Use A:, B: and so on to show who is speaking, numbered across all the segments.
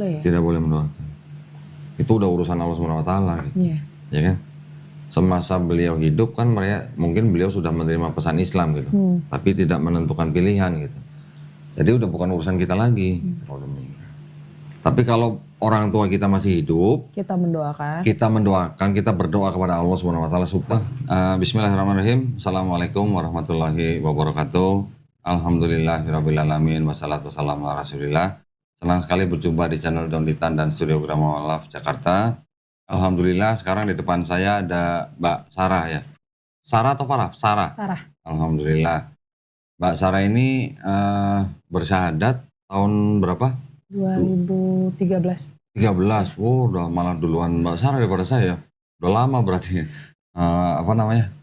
A: Boleh ya?
B: Tidak boleh mendoakan. Itu udah urusan Allah Subhanahu wa taala gitu.
A: Iya.
B: Ya kan? Semasa beliau hidup kan mungkin beliau sudah menerima pesan Islam gitu. Tapi tidak menentukan pilihan gitu. Jadi udah bukan urusan kita lagi kalau udah meninggal. Tapi kalau orang tua kita masih hidup,
A: Kita mendoakan.
B: kita berdoa kepada Allah Subhanahu wa taala. Bismillahirrahmanirrahim. Assalamualaikum warahmatullahi wabarakatuh. Alhamdulillahirabbil alamin wassalatu wassalamu ala Rasulillah. Senang sekali berjumpa di channel Daunitan dan Studio Grama Love Jakarta. Alhamdulillah sekarang di depan saya ada Mbak Sarah ya. Sarah atau Farah? Sarah.
A: Sarah.
B: Alhamdulillah. Mbak Sarah ini bersyahadat tahun berapa?
A: 2013.
B: 13. Wow, udah malah duluan Mbak Sarah daripada saya. Udah lama berarti.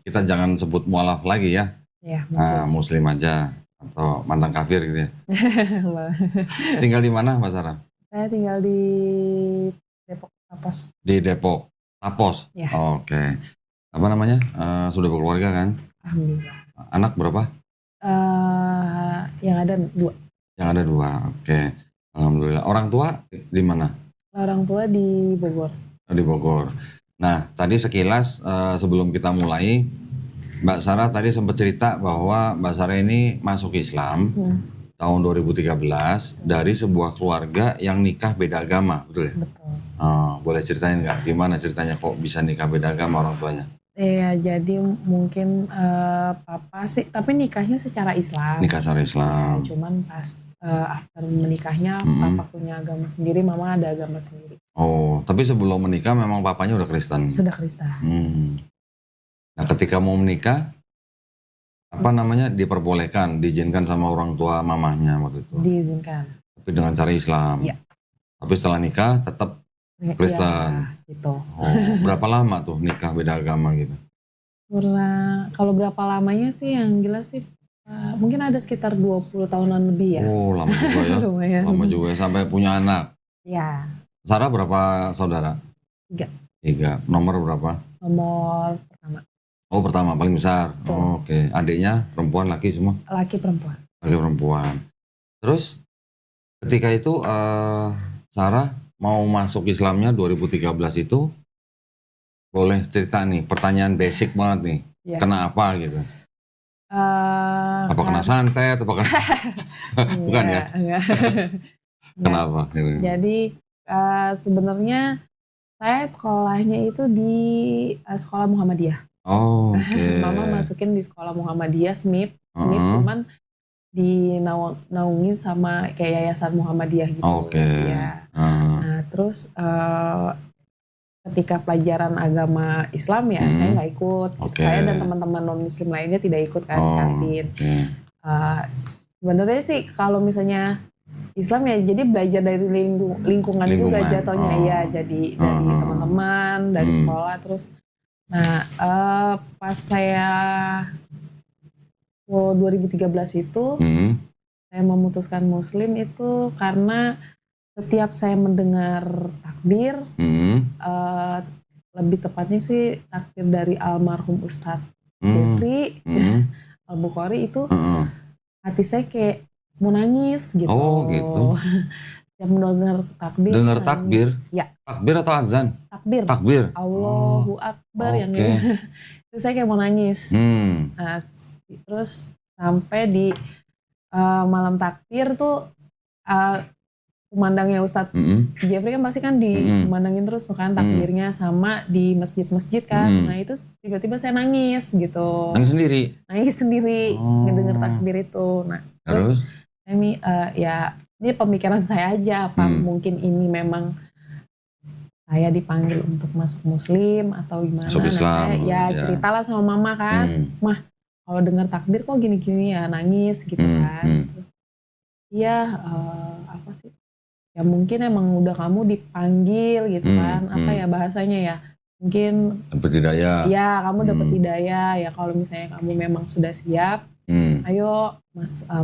B: Kita jangan sebut mualaf lagi ya.
A: Iya,
B: Muslim aja atau mantan kafir gitu ya. Tinggal di mana Mbak Sarah?
A: Saya tinggal di Depok, Tapos.
B: Di Depok, Tapos.
A: Ya.
B: Oke. Apa namanya? Sudah berkeluarga kan?
A: Alhamdulillah.
B: Anak berapa?
A: Yang ada 2.
B: Yang ada 2. Oke. Alhamdulillah. Orang tua di mana?
A: Orang tua di Bogor.
B: Di Bogor. Nah, tadi sekilas sebelum kita mulai, Mbak Sarah tadi sempat cerita bahwa Mbak Sarah ini masuk Islam tahun 2013 dari sebuah keluarga yang nikah beda agama, betul ya?
A: Betul.
B: Boleh ceritain nggak gimana ceritanya kok bisa nikah beda agama orang tuanya?
A: Iya, jadi mungkin papa sih, tapi nikahnya secara Islam.
B: Nikah secara Islam.
A: Ya, cuman pas after menikahnya papa punya agama sendiri, mama ada agama sendiri.
B: Oh, tapi sebelum menikah memang papanya udah Kristen?
A: Sudah Kristen.
B: Nah, ketika mau menikah, diperbolehkan, diizinkan sama orang tua mamahnya waktu itu?
A: Diizinkan.
B: Tapi dengan cara Islam?
A: Iya.
B: Tapi setelah nikah tetap Kristen?
A: Ya, gitu.
B: Oh, berapa lama tuh nikah beda agama gitu?
A: Kalau berapa lamanya sih yang jelas sih, mungkin ada sekitar 20 tahunan lebih ya.
B: Oh, lama juga ya?
A: Lumayan.
B: Lama juga ya, sampai punya anak?
A: Ya.
B: Sarah berapa saudara?
A: 3.
B: 3. Nomor berapa?
A: Nomor pertama.
B: Oh, pertama, paling besar. Oh, oke. Adiknya perempuan, laki semua?
A: Laki perempuan.
B: Laki perempuan. Terus ketika itu Sarah mau masuk Islamnya 2013 itu, boleh cerita nih, pertanyaan basic banget nih.
A: Ya.
B: Kenapa gitu? Apa kena santet? Apa kena... Bukan ya?
A: Enggak.
B: Kenapa?
A: Jadi sebenarnya saya sekolahnya itu di sekolah Muhammadiyah.
B: Oh, oke.
A: Mama masukin di sekolah Muhammadiyah, SMIP, cuman dinaungin sama kayak yayasan Muhammadiyah gitu.
B: Oke.
A: Ya. Nah, terus ketika pelajaran agama Islam ya saya nggak ikut. Gitu. Saya dan teman-teman non Muslim lainnya tidak ikut kan kantin. Sebenarnya sih kalau misalnya Islam ya jadi belajar dari lingkungan juga jatuhnya ya, jadi dari teman-teman, dari sekolah terus. Nah, pas saya 2013 itu saya memutuskan Muslim itu karena setiap saya mendengar takbir, lebih tepatnya sih takbir dari almarhum Ustadz Jeffrey Al-Bukhari itu hati saya kayak mau nangis gitu.
B: Oh gitu.
A: Yang mendengar takbir.
B: Dengar takbir?
A: Ya.
B: Takbir atau azan?
A: Takbir.
B: Takbir.
A: Allahu Akbar yang ini. Itu saya kayak mau nangis. Nah, terus sampai di malam takbir tuh kumandangnya Ustadz Jeffrey kan pasti kan dikumandangin terus tuh kan takbirnya sama di masjid-masjid kan. Nah itu tiba-tiba saya nangis gitu.
B: Nangis sendiri? Nangis
A: sendiri ngedenger takbir itu. Nah terus ya ini pemikiran saya aja, apa mungkin ini memang saya dipanggil untuk masuk Muslim atau gimana.
B: Masuk Islam,
A: nah saya ceritalah sama mama kan, mah kalau dengar takbir kok gini-gini ya nangis gitu kan. Terus iya apa sih, ya mungkin emang udah kamu dipanggil gitu kan, apa ya bahasanya ya, mungkin
B: dapat hidayah.
A: Ya kamu dapat hidayah ya, kalau misalnya kamu memang sudah siap, ayo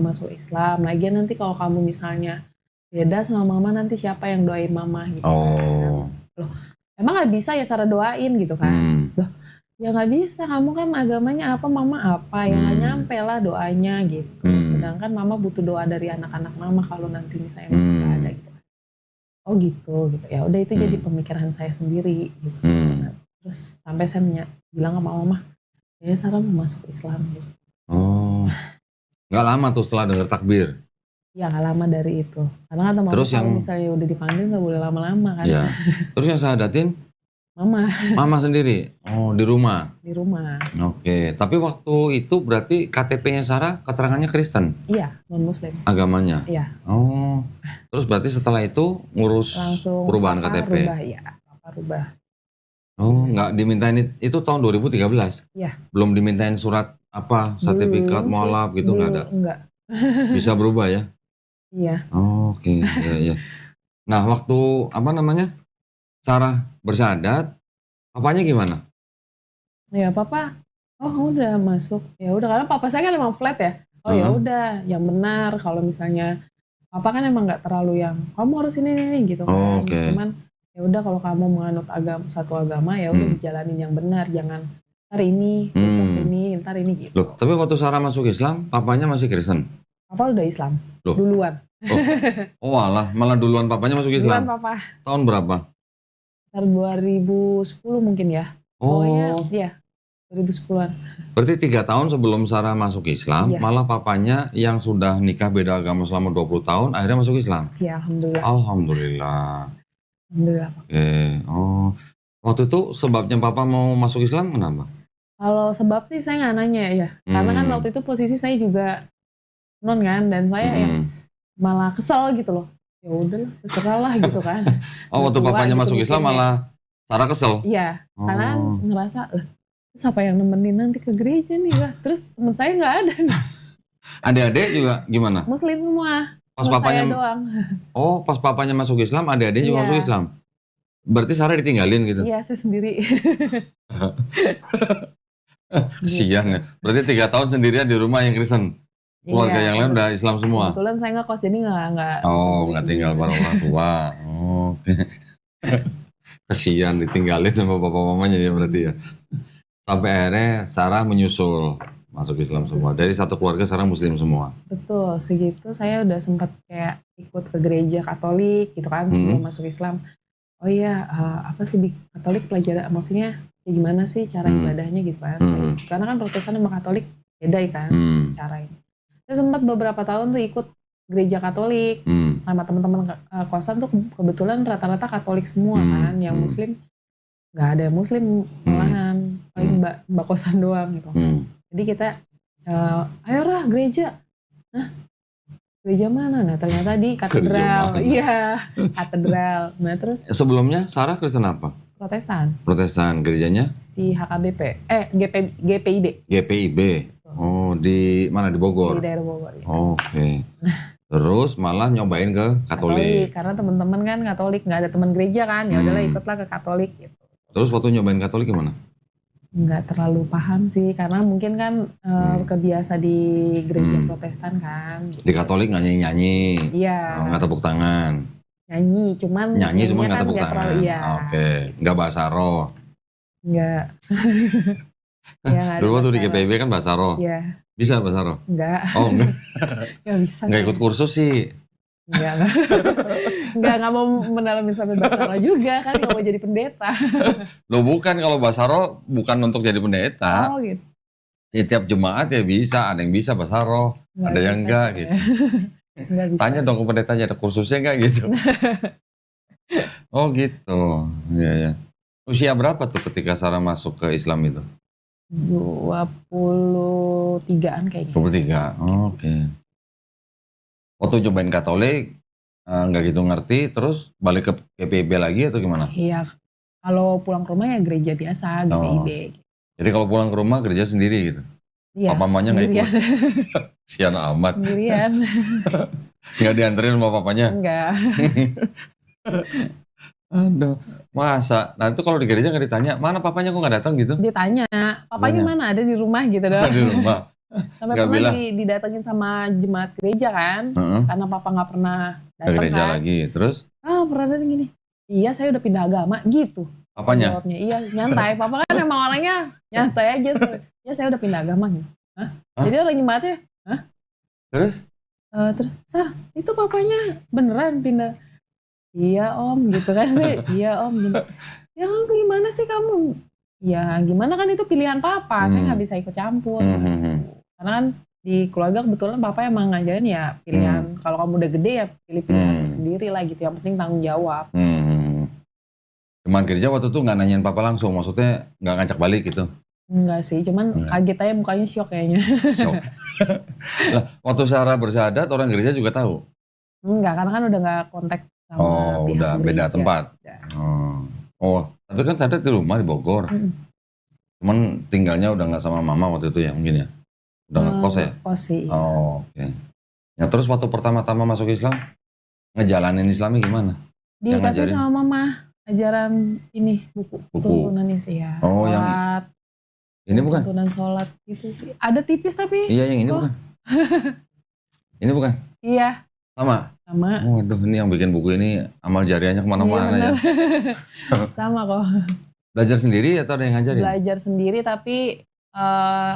A: masuk Islam. Lagian nanti kalau kamu misalnya beda sama mama, nanti siapa yang doain mama gitu kan. Loh, emang gak bisa ya Sarah doain gitu kan. Loh, ya gak bisa, kamu kan agamanya apa, mama apa, ya gak nyampe lah doanya gitu. Sedangkan mama butuh doa dari anak-anak mama kalau nanti misalnya mama gak ada gitu. oh gitu. Ya udah itu jadi pemikiran saya sendiri gitu. Nah, terus sampai saya bilang sama mama, ya Sarah mau masuk Islam gitu.
B: Oh, nggak lama tuh setelah dengar takbir?
A: Ya nggak lama dari itu. Karena kata mama kalau misalnya udah dipanggil nggak boleh lama-lama kan.
B: Ya. Terus yang syahadatin?
A: Mama.
B: Mama sendiri? Oh, di rumah?
A: Di rumah.
B: Oke, tapi waktu itu berarti KTP-nya Sarah keterangannya Kristen?
A: Iya, non-muslim.
B: Agamanya?
A: Iya.
B: Oh, terus berarti setelah itu ngurus langsung perubahan KTP?
A: Rubah, ya. Papa rubah.
B: Oh, nggak dimintain itu tahun 2013?
A: Iya.
B: Belum dimintain surat apa, sertifikat mualaf gitu nggak ada?
A: Enggak.
B: Bisa berubah ya?
A: Iya.
B: Oh, oke, iya. Nah, waktu Sarah bersyahadat, papanya gimana?
A: Ya papa, oh udah masuk. Ya udah karena papa saya kan emang flat ya. Oh ya udah, yang benar. Kalau misalnya papa kan emang nggak terlalu yang kamu harus ini gitu kan.
B: Oh, okay.
A: Cuman ya udah kalau kamu menganut satu agama ya udah dijalanin yang benar, jangan ntar ini, besok ini, ntar ini gitu.
B: Loh, tapi waktu Sarah masuk Islam, papanya masih Kristen?
A: Papa udah Islam.
B: Loh.
A: Duluan.
B: Oh alah, malah duluan papanya masuk Islam?
A: Duluan papa.
B: Tahun berapa?
A: Tahun 2010 mungkin ya. Pokoknya ya 2010-an.
B: Berarti 3 tahun sebelum Sarah masuk Islam, malah papanya yang sudah nikah beda agama selama 20 tahun, akhirnya masuk Islam?
A: Iya, Alhamdulillah.
B: Alhamdulillah.
A: Alhamdulillah.
B: Oke, waktu itu sebabnya papa mau masuk Islam kenapa?
A: Kalau sebab sih saya nggak nanya ya, karena kan waktu itu posisi saya juga non kan, dan saya yang malah kesel gitu loh. Ya udahlah, terserah lah gitu kan.
B: Oh, waktu papanya masuk Islam malah Sarah kesel?
A: Iya, karena kan ngerasa, terus apa yang nemenin nanti ke gereja nih guys, terus temen saya nggak ada nih.
B: Adik-adik juga gimana?
A: Muslim semua,
B: pas papanya
A: doang.
B: Oh, pas papanya masuk Islam, adik-adik juga masuk Islam? Berarti Sarah ditinggalin gitu?
A: Iya, saya sendiri.
B: Kesian ya, berarti 3 tahun sendirian di rumah yang Kristen? Keluarga yang lain udah Islam semua?
A: Kebetulan saya nggak kos, jadi nggak.
B: Oh, nggak tinggal bareng orang tua. Oh, kasihan ditinggalin sama bapak mamanya ya berarti ya. Sampai akhirnya Sarah menyusul masuk Islam semua. Dari satu keluarga sekarang Muslim semua.
A: Betul, segitu saya udah sempat kayak ikut ke gereja Katolik gitu kan sebelum masuk Islam. Oh iya, apa sih di Katolik pelajaran, maksudnya ya gimana sih cara ibadahnya gitu kan. Karena kan Protestan sama Katolik beda kan caranya. Saya sempat beberapa tahun tuh ikut gereja Katolik sama teman-teman kosan tuh kebetulan rata-rata Katolik semua kan, yang Muslim nggak ada yang Muslim malahan, paling mbak kosan doang gitu. Jadi kita ayolah gereja, gereja mana? Nah ternyata di katedral, iya katedral. Nah terus
B: sebelumnya Sarah Kristen apa?
A: Protestan.
B: Protestan, gerejanya? Di
A: HKBP, GPIB.
B: GPIB. Oh, di mana? Di Bogor?
A: Di daerah Bogor. Ya.
B: Oke. Terus malah nyobain ke Katolik.
A: Karena teman-teman kan Katolik, nggak ada teman gereja kan, ya udahlah ikutlah ke Katolik gitu.
B: Terus waktu nyobain Katolik gimana?
A: Nggak terlalu paham sih, karena mungkin kan kebiasa di gereja Protestan kan. Gitu.
B: Di Katolik nggak nyanyi-nyanyi?
A: Iya.
B: Nggak tepuk tangan?
A: Nyanyi, cuman
B: nggak
A: kan
B: tepuk tangan?
A: Iya.
B: Oke. Nggak bahasa roh?
A: Nggak.
B: Ya, dulu waktu di GPIB kan bahasa roh?
A: Iya.
B: Bisa bahasa roh?
A: Enggak.
B: Oh enggak?
A: Nggak bisa.
B: Nggak ikut kursus sih?
A: Nggak mau mendalami sampai bahasa roh juga kan, nggak mau jadi pendeta.
B: Loh bukan, kalau bahasa roh bukan untuk jadi pendeta.
A: Oh gitu.
B: Setiap jemaat ya bisa, ada yang bisa bahasa roh, ada yang enggak gitu. Tanya dong ke pendetanya, ada kursusnya enggak gitu. Oh gitu, ya. Usia berapa tuh ketika Sarah masuk ke Islam itu?
A: 23-an kayaknya.
B: 23, oke. Waktu cobain Katolik, nggak gitu ngerti, terus balik ke GPIB lagi atau gimana?
A: Iya, kalau pulang ke rumah ya gereja biasa, GPIB.
B: Jadi kalau pulang ke rumah gereja sendiri gitu?
A: Iya,
B: mamanya nggak ikut? Sian amat.
A: Sendirian.
B: Nggak dianterin sama papanya?
A: Enggak.
B: Aduh, masa? Nah itu kalau di gereja nggak ditanya, mana papanya kok nggak datang gitu?
A: Ditanya, papanya mana? Ada di rumah gitu dong.
B: Di rumah?
A: Sampai pernah didatengin sama jemaat gereja kan, karena papa nggak pernah datang
B: ke gereja
A: kan.
B: Lagi, terus?
A: Pernah datang gini, iya saya udah pindah agama gitu.
B: Apanya?
A: Jawabnya, iya nyantai, papa kan emang orangnya nyantai aja. Ya saya udah pindah agama nih. Jadi orang jemaatnya,
B: Terus?
A: Terus, Sar, itu papanya beneran pindah? iya om gitu kan. Saya, iya om gitu. Ya gimana sih kamu? Ya gimana kan itu pilihan papa, saya nggak bisa ikut campur. Karena kan di keluarga kebetulan papa emang ngajarin ya pilihan. Kalau kamu udah gede ya pilih pilihanmu sendiri lah gitu. Yang penting tanggung jawab.
B: Cuman kerja waktu itu nggak nanyain papa langsung, maksudnya nggak ngajak balik gitu?
A: Enggak sih, cuman kaget aja mukanya syok kayaknya.
B: Syok. Lah, waktu Sarah bersyahadat orang gereja juga tahu?
A: Enggak, karena kan udah nggak kontak sama pihak
B: udah beda tempat. Oh, tapi kan Sadat di rumah di Bogor. Cuman tinggalnya udah nggak sama mama waktu itu ya mungkin ya? Udah nggak kos ya?
A: Kos sih.
B: Oh, oke. Ya terus waktu pertama-tama masuk Islam, ngejalanin Islamnya gimana?
A: Dikasih sama mama ajaran ini buku. Tuntunan isi ya.
B: Oh,
A: sholat.
B: Ini bukan?
A: Tuntunan sholat gitu sih. Ada tipis tapi.
B: Iya yang ini bukan? Ini bukan?
A: Iya.
B: Sama? Waduh, ini yang bikin buku ini amal jariahnya kemana-mana ya.
A: Sama kok.
B: Belajar sendiri atau ada yang ngajarin?
A: Belajar sendiri tapi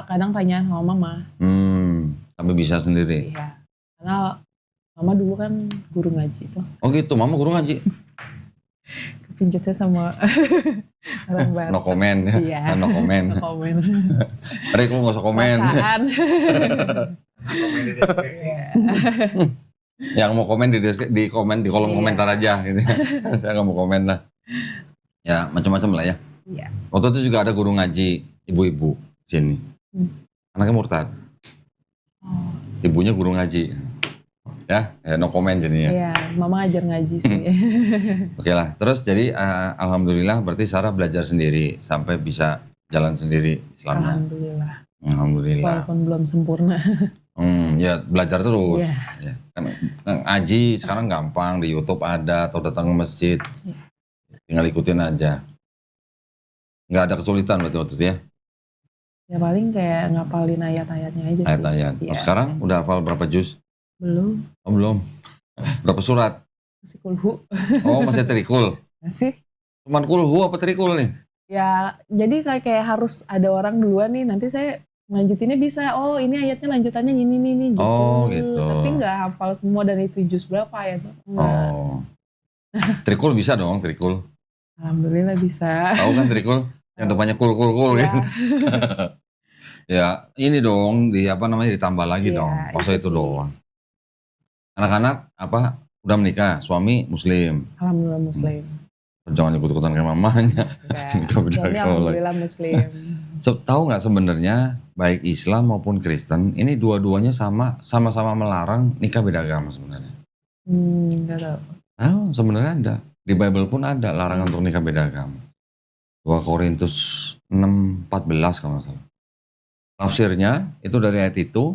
A: kadang tanya sama mama.
B: Tapi bisa sendiri?
A: Iya. Karena mama dulu kan guru ngaji tuh.
B: Oh gitu, mama guru ngaji?
A: Kepinjatnya sama orang barat.
B: No comment ya?
A: Iya.
B: No comment.
A: No comment.
B: Rick lu gak usah komen. Yang mau komen di kolom komentar aja gitu. Saya gak mau komen lah. Ya macam-macam lah ya.
A: Iya.
B: Waktu itu juga ada guru ngaji ibu-ibu sini. Anaknya murtad. Ibunya guru ngaji. Ya no comment jadinya.
A: Iya, mama ajar ngaji sih.
B: Oke lah, terus jadi alhamdulillah berarti Sarah belajar sendiri sampai bisa jalan sendiri Islamnya. Alhamdulillah.
A: Walaupun belum sempurna.
B: Ya belajar terus.
A: Iya.
B: Ya, kan ngaji sekarang gampang, di YouTube ada atau datang ke masjid. Tinggal ikutin aja. Nggak ada kesulitan berarti waktu itu ya?
A: Ya paling kayak ngapalin ayat-ayatnya aja sih.
B: Ayat-ayat.
A: Ya.
B: Oh, sekarang udah hafal berapa juz?
A: Belum.
B: Oh belum. Berapa surat?
A: Masih kulhu.
B: Oh masih trikul?
A: Masih.
B: Cuman kulhu apa trikul nih?
A: Ya jadi kayak harus ada orang duluan nih, nanti saya lanjutinnya bisa. Oh ini ayatnya lanjutannya ini gitu.
B: Oh gitu.
A: Tapi nggak hafal semua dan itu juz berapa ayat.
B: Oh. Trikul bisa dong, trikul.
A: Alhamdulillah bisa.
B: Tahu kan trikul? Yang depannya kul
A: Ya.
B: gitu. Ya ini dong ditambah lagi dong. Masa itu doang. Anak-anak udah menikah, suami muslim.
A: Alhamdulillah muslim.
B: Jangan ikut-ikutan kayak mamanya.
A: Suami alhamdulillah muslim.
B: Tahu nggak sebenarnya baik Islam maupun Kristen ini dua-duanya sama-sama melarang nikah beda agama sebenarnya.
A: Nggak tahu.
B: Tahu sebenarnya ada. Di Bible pun ada larangan untuk nikah beda agama. 2 Korintus 6:14 kalau nggak salah. Tafsirnya itu dari ayat itu.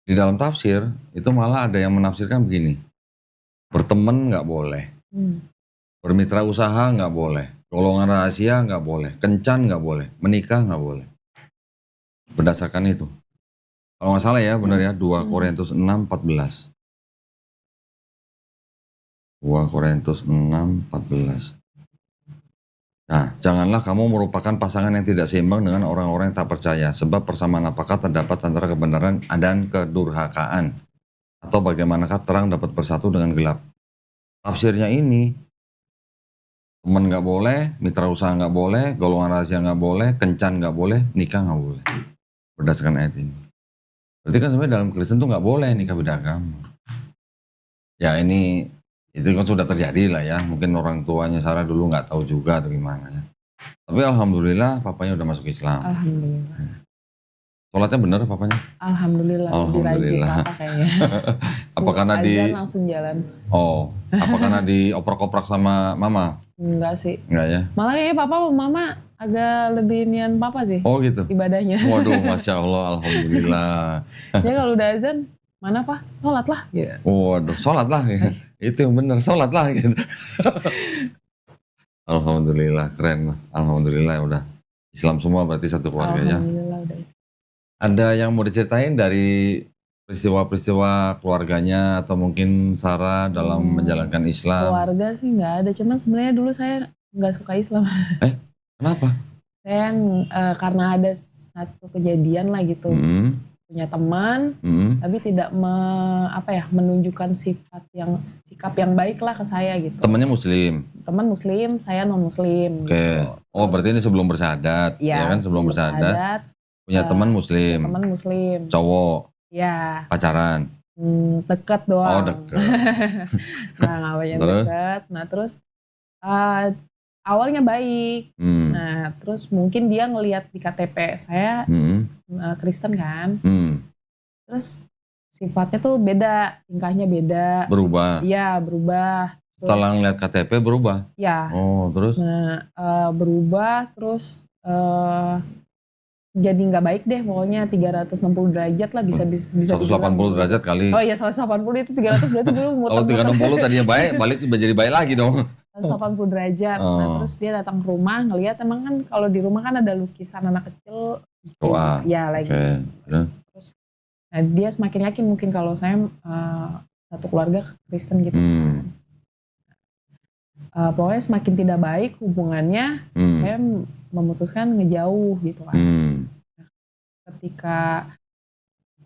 B: Di dalam tafsir itu malah ada yang menafsirkan begini. Berteman nggak boleh. Bermitra usaha nggak boleh. Golongan rahasia nggak boleh. Kencan nggak boleh. Menikah nggak boleh. Berdasarkan itu. Kalau nggak salah ya benar ya 2 Korintus 6:14. 2 Korintus 6:14. Nah, janganlah kamu merupakan pasangan yang tidak seimbang dengan orang-orang yang tak percaya, sebab persamaan apakah terdapat antara kebenaran dan kedurhakaan, atau bagaimanakah terang dapat bersatu dengan gelap. Tafsirnya ini, teman nggak boleh, mitra usaha nggak boleh, golongan rahasia nggak boleh, kencan nggak boleh, nikah nggak boleh. Berdasarkan ayat ini. Berarti kan sebenarnya dalam Kristen tuh nggak boleh nikah beda agama. Ya ini itu kan sudah terjadi lah ya, mungkin orang tuanya Sarah dulu nggak tahu juga atau gimana ya. Tapi alhamdulillah papanya udah masuk Islam.
A: Alhamdulillah.
B: Sholatnya bener papanya?
A: Alhamdulillah.
B: Alhamdulillah.
A: Apa kayaknya.
B: Apa karena
A: langsung jalan.
B: Oh, apa karena dioprak-oprak sama mama?
A: Enggak sih.
B: Enggak ya?
A: Malah kayaknya papa sama mama agak lebih nian papa sih.
B: Oh gitu?
A: Ibadahnya.
B: Waduh, Masya Allah, alhamdulillah.
A: Jadi kalau udah azan, mana pak? Sholat lah. Gitu.
B: Waduh, sholat lah. Gitu. Itu yang bener, sholat lah gitu. Alhamdulillah, keren. Alhamdulillah udah Islam semua berarti satu keluarga ya.
A: Alhamdulillah udah Islam.
B: Ada yang mau diceritain dari peristiwa-peristiwa keluarganya atau mungkin Sarah dalam menjalankan Islam?
A: Keluarga sih nggak ada, cuman sebenarnya dulu saya nggak suka Islam.
B: Kenapa?
A: Saya karena ada satu kejadian lah gitu. punya teman, tapi tidak menunjukkan sikap yang baik lah ke saya gitu.
B: Temannya Muslim?
A: Teman Muslim, saya non Muslim.
B: Oke. Gitu. Oh berarti ini sebelum bersyahadat, ya kan sebelum bersyahadat. Punya teman Muslim.
A: Teman Muslim.
B: Cowok.
A: Ya.
B: Pacaran.
A: Deket doang.
B: Oh deket.
A: Nah nggak banyak deket. Nah terus awalnya baik. Nah terus mungkin dia ngelihat di KTP saya Kristen kan. Terus sifatnya tuh beda, tingkahnya beda.
B: Berubah?
A: Iya berubah.
B: Setelah ngeliat KTP berubah?
A: Ya.
B: Oh terus?
A: Nah berubah terus jadi nggak baik deh pokoknya 360 derajat lah bisa
B: 180 derajat kali.
A: Oh iya 180 itu 300 berarti belum muter.
B: Kalau 360 tadinya baik, balik jadi baik lagi dong.
A: 180 derajat. Nah terus dia datang ke rumah ngelihat emang kan kalau di rumah kan ada lukisan anak kecil.
B: Doa.
A: Ya lagi.
B: Okay.
A: Terus nah, dia semakin yakin mungkin kalau saya satu keluarga Kristen gitu. Pokoknya semakin tidak baik hubungannya, saya memutuskan ngejauh gitu kan. Ketika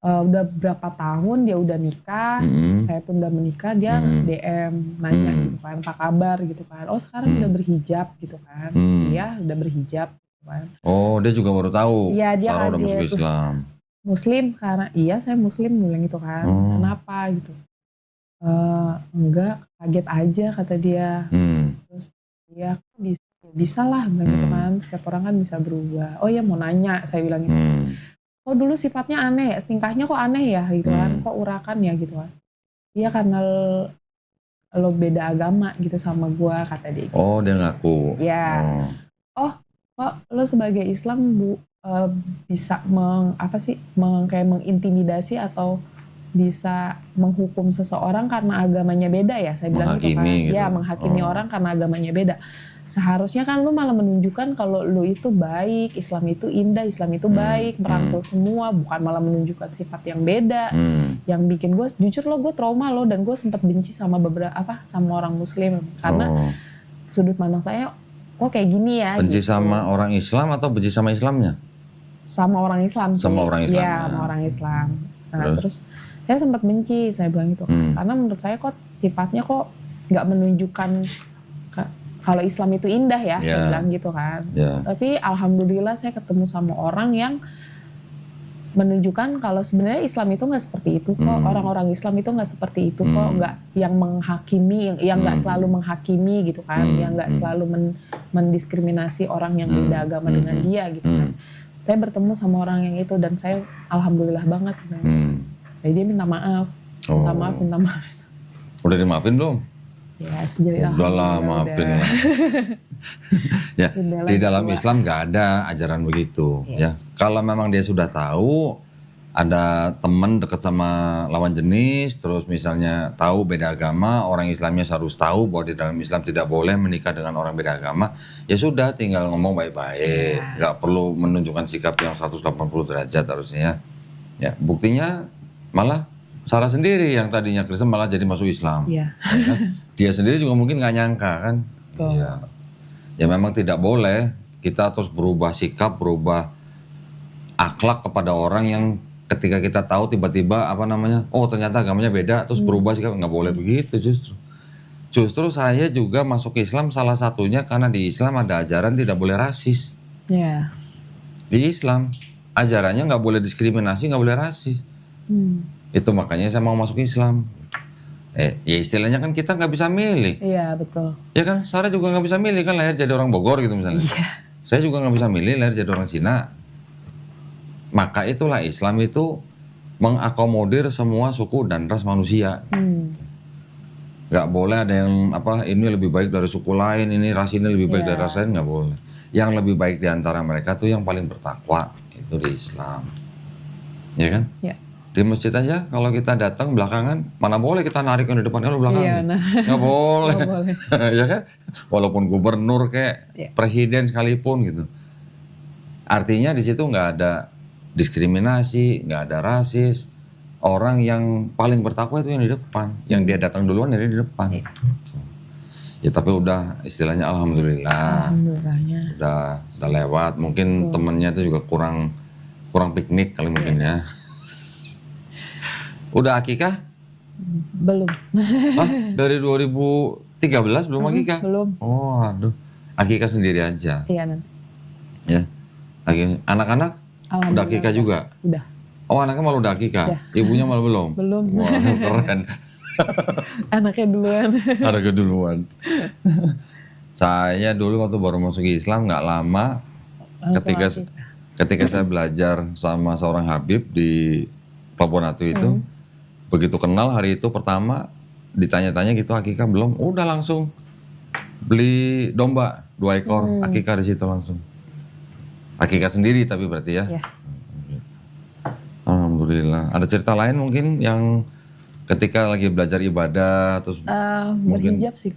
A: udah berapa tahun dia udah nikah, saya pun udah menikah, dia DM nanya gitu kan, apa kabar gitu kan. Oh sekarang udah berhijab gitu kan. Iya udah berhijab gitu kan.
B: Oh dia juga baru tahu.
A: Iya dia
B: Sarah udah masuk Islam.
A: Muslim sekarang, iya saya Muslim bilang gitu kan. Kenapa gitu? Enggak, kaget aja kata dia. Terus ya bisa lah gitu kan, setiap orang kan bisa berubah. Oh ya mau nanya, saya bilang gitu. Oh dulu sifatnya aneh ya, tingkahnya kok aneh ya gitu kan, kok urakan ya gitu kan. Iya karena lo beda agama gitu sama gua kata dia.
B: Oh dia ngaku.
A: Ya. Oh kok lo sebagai Islam bisa kayak mengintimidasi atau bisa menghukum seseorang karena agamanya beda ya, saya bilang gitu kan.
B: Gitu.
A: Ya menghakimi orang karena agamanya beda. Seharusnya kan lu malah menunjukkan kalau lu itu baik, Islam itu indah, Islam itu baik, merangkul semua, bukan malah menunjukkan sifat yang beda. Yang bikin gue, jujur gue trauma dan gue sempat benci sama sama orang Muslim karena sudut pandang saya kok kayak gini ya.
B: Benci
A: gitu.
B: sama orang Islam atau benci sama Islamnya?
A: Sama orang Islam.
B: Sama orang Islam.
A: Iya, sama orang Islam. Nah terus saya sempat benci, saya bilang gitu kan. Karena menurut saya kok sifatnya kok nggak menunjukkan kalau Islam itu indah ya, saya bilang gitu kan. Tapi alhamdulillah saya ketemu sama orang yang menunjukkan kalau sebenarnya Islam itu nggak seperti itu kok. Orang-orang Islam itu nggak seperti itu kok, nggak yang menghakimi, yang nggak selalu menghakimi gitu kan, yang nggak selalu mendiskriminasi orang yang beda agama dengan dia gitu kan. Saya bertemu sama orang yang itu dan saya alhamdulillah banget. Jadi dia minta maaf, minta maaf.
B: Udah dimaafin belum?
A: Ya sejauh
B: udah lah maafin lah. Ya di dalam Islam nggak ada ajaran begitu. Ya kalau memang dia sudah tahu ada teman dekat sama lawan jenis, terus misalnya tahu beda agama, orang Islamnya harus tahu bahwa di dalam Islam tidak boleh menikah dengan orang beda agama, ya sudah tinggal ngomong baik-baik, nggak perlu menunjukkan sikap yang 180 derajat harusnya. Ya buktinya malah Sarah sendiri yang tadinya Kristen malah jadi masuk Islam. Ya kan? Dia sendiri juga mungkin nggak nyangka kan. Ya memang tidak boleh kita terus berubah sikap, berubah akhlak kepada orang yang ketika kita tahu tiba-tiba oh ternyata agamanya beda terus berubah sikap, nggak boleh begitu justru. Justru saya juga masuk Islam salah satunya karena di Islam ada ajaran tidak boleh rasis. Di Islam ajarannya nggak boleh diskriminasi, nggak boleh rasis. Itu makanya saya mau masuk Islam. Ya istilahnya kan kita nggak bisa milih.
A: Iya betul.
B: Ya kan, Sarah juga nggak bisa milih kan lahir jadi orang Bogor gitu misalnya. Saya juga nggak bisa milih lahir jadi orang Cina. Maka itulah Islam itu mengakomodir semua suku dan ras manusia. Gak boleh ada yang ini lebih baik dari suku lain, ini ras ini lebih baik dari ras lain, nggak boleh. Yang lebih baik di antara mereka tuh yang paling bertakwa, itu di Islam. Ya kan?
A: Ya.
B: Di masjid aja kalau kita datang belakangan, mana boleh kita narik yang di depan lu belakang. Nggak boleh. Ya kan? Walaupun gubernur kayak presiden sekalipun gitu. Artinya di situ nggak ada diskriminasi, nggak ada rasis. Orang yang paling bertakwa itu yang di depan, yang dia datang duluan dari di depan. Ya tapi udah istilahnya alhamdulillah. Udah lewat. Mungkin temennya itu juga kurang piknik kali mungkin ya. Udah akikah?
A: Belum.
B: Ah, dari 2013 belum akikah?
A: Belum.
B: Oh, aduh. Akikah sendiri aja.
A: Iya nanti.
B: Ya. Anak-anak udah akikah juga?
A: Udah.
B: Oh, anaknya malah udah akikah?
A: Udah.
B: Ibunya malah belum?
A: Belum.
B: Wah, keren.
A: Anaknya duluan.
B: Anaknya duluan. Saya dulu waktu baru masuk Islam nggak lama, ketika saya belajar sama seorang Habib di Papua Natu itu, begitu kenal hari itu pertama ditanya-tanya gitu akikah belum, udah langsung beli domba 2 ekor, akikah di situ langsung. Akikah sendiri tapi berarti ya. Alhamdulillah. Ada cerita lain mungkin yang ketika lagi belajar ibadah terus mungkin
A: berhijab sih.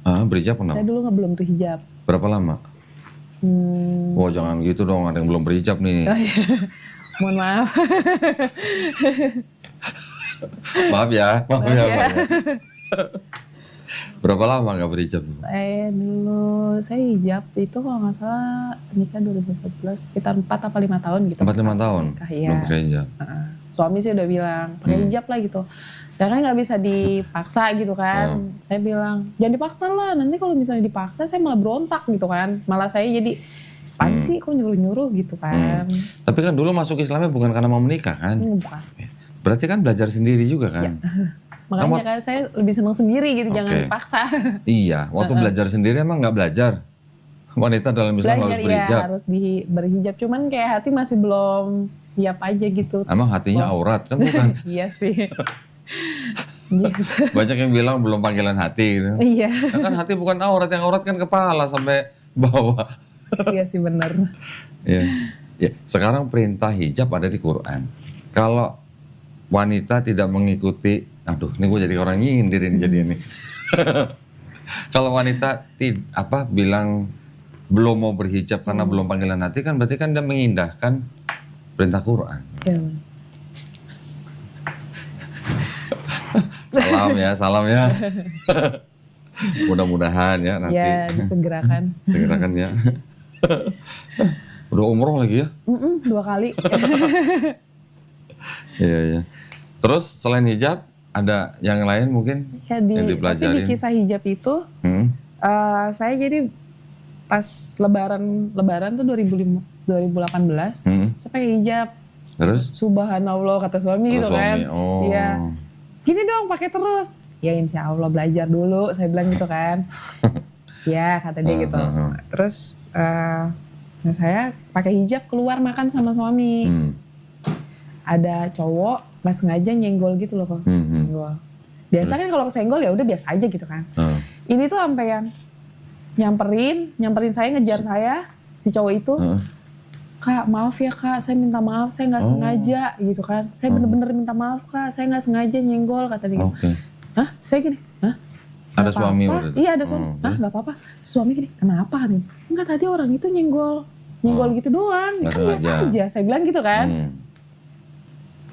B: Berhijab kenapa?
A: Saya dulu nggak belum berhijab.
B: Berapa lama? Oh jangan gitu dong, ada yang belum berhijab nih.
A: Oh, iya. Mohon maaf.
B: Maaf ya. Berapa lama nggak berhijab?
A: Saya hijab itu kalau nggak salah nikah 2014 sekitar 4 atau 5 tahun gitu.
B: 4-5 tahun?
A: Iya.
B: Belum pakai hijab?
A: Suami sih udah bilang pakai hijab lah gitu. Saya kan nggak bisa dipaksa gitu kan. Saya bilang jangan dipaksa lah, nanti kalau misalnya dipaksa saya malah berontak gitu kan. Malah saya jadi apaan sih kok nyuruh-nyuruh gitu kan.
B: Tapi kan dulu masuk Islamnya bukan karena mau menikah kan?
A: Bukan.
B: Berarti kan belajar sendiri juga kan?
A: Ya. Makanya kan saya lebih senang sendiri gitu, jangan dipaksa.
B: Iya, waktu belajar sendiri emang nggak belajar? Wanita dalam Islam harus berhijab?
A: Iya, harus berhijab. Cuman kayak hati masih belum siap aja gitu.
B: Emang hatinya aurat kan bukan?
A: Iya sih.
B: Banyak yang bilang belum panggilan hati gitu.
A: Iya.
B: Nah, kan hati bukan aurat, yang aurat kan kepala sampai bawah.
A: Iya sih benar.
B: Ya. Ya, sekarang perintah hijab ada di Quran. Kalau wanita tidak mengikuti, aduh, ini gue jadi orang nyindir ini jadi ini. Kalau wanita bilang belum mau berhijab karena belum panggilan hati, kan berarti kan dia mengindahkan perintah Quran.
A: Ya.
B: Salam ya. Mudah-mudahan ya nanti.
A: Ya, disegerakan.
B: Segerakan ya. Udah umroh lagi ya?
A: 2 kali.
B: Iya. Terus selain hijab ada yang lain mungkin
A: ya,
B: yang dipelajarin?
A: Tapi di kisah hijab itu, saya jadi pas lebaran tuh 2018, saya pakai hijab.
B: Terus?
A: Subhanallah kata suami gitu kan. Iya. Gini dong pakai terus. Ya insya Allah belajar dulu, saya bilang gitu kan. Ya kata dia gitu. Terus saya pakai hijab keluar makan sama suami. Ada cowok nggak sengaja nyenggol gitu loh kok. Biasa kan kalau kesenggol ya udah biasa aja gitu kan. Ini tuh sampai yang nyamperin saya, ngejar saya si cowok itu. Kak maaf ya kak, saya minta maaf, saya nggak sengaja gitu kan. Saya bener-bener minta maaf kak, saya nggak sengaja nyenggol kata dia. Hah? Saya gini, hah?
B: Ada suami waktu itu?
A: Iya ada suami. Hah nggak apa-apa. Suami gini, kenapa nih? Enggak, tadi orang itu nyenggol gitu doang. Itu biasa aja. Saya bilang gitu kan.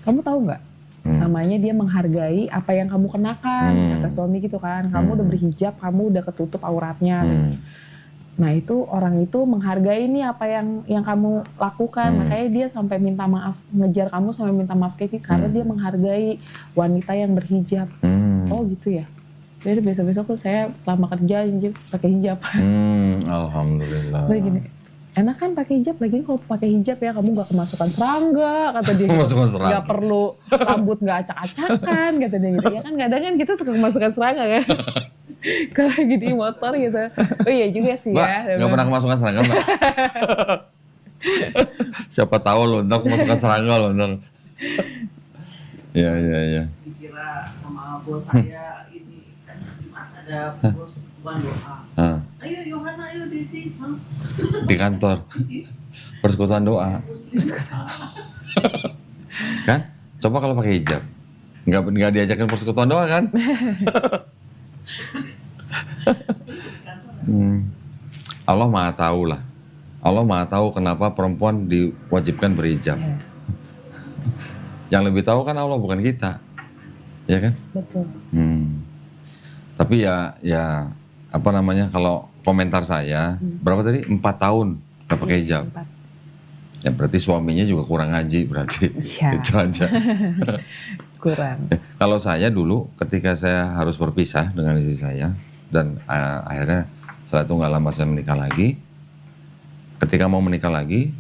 A: Kamu tahu nggak? Namanya dia menghargai apa yang kamu kenakan. Kata suami gitu kan. Kamu udah berhijab, kamu udah ketutup auratnya. Nah itu orang itu menghargai nih apa yang kamu lakukan. Makanya dia sampai minta maaf, ngejar kamu sampai minta maaf kayak gitu. Karena dia menghargai wanita yang berhijab. Oh gitu ya. Jadi besok-besok tuh saya selama kerja pakai hijab.
B: Alhamdulillah.
A: Nah, gini, enak kan pakai hijab, lagi kalau pakai hijab ya kamu nggak kemasukan serangga kata dia. Nggak perlu rambut nggak acak-acakan kata dia gitu. Ya kan kadang kan kita suka kemasukan serangga kan. Kalau lagi di motor gitu. Oh iya juga sih
B: Mbak,
A: ya.
B: Nggak pernah kemasukan serangga Mbak? Siapa tahu lo ntar kemasukan serangga lo ntar. Iya.
C: Dikira sama bos saya ini kan di masa ada bos doa. Ayo Yohana ayo Desi.
B: Di kantor. Persekutuan doa. Kan? Coba kalau pakai hijab. Nggak diajakin persekutuan doa kan? Allah Maha tahu lah. Allah Maha tahu kenapa perempuan diwajibkan berhijab. Yang lebih tahu kan Allah, bukan kita. Ya kan?
A: Betul.
B: Tapi ya apa namanya, kalau komentar saya berapa tadi? 4 tahun nggak pakai hijab. Ya berarti suaminya juga kurang ngaji berarti.
A: Iya.
B: Itu aja.
A: Kurang.
B: Kalau saya dulu ketika saya harus berpisah dengan istri saya dan akhirnya setelah itu nggak lama saya menikah lagi. Ketika mau menikah lagi,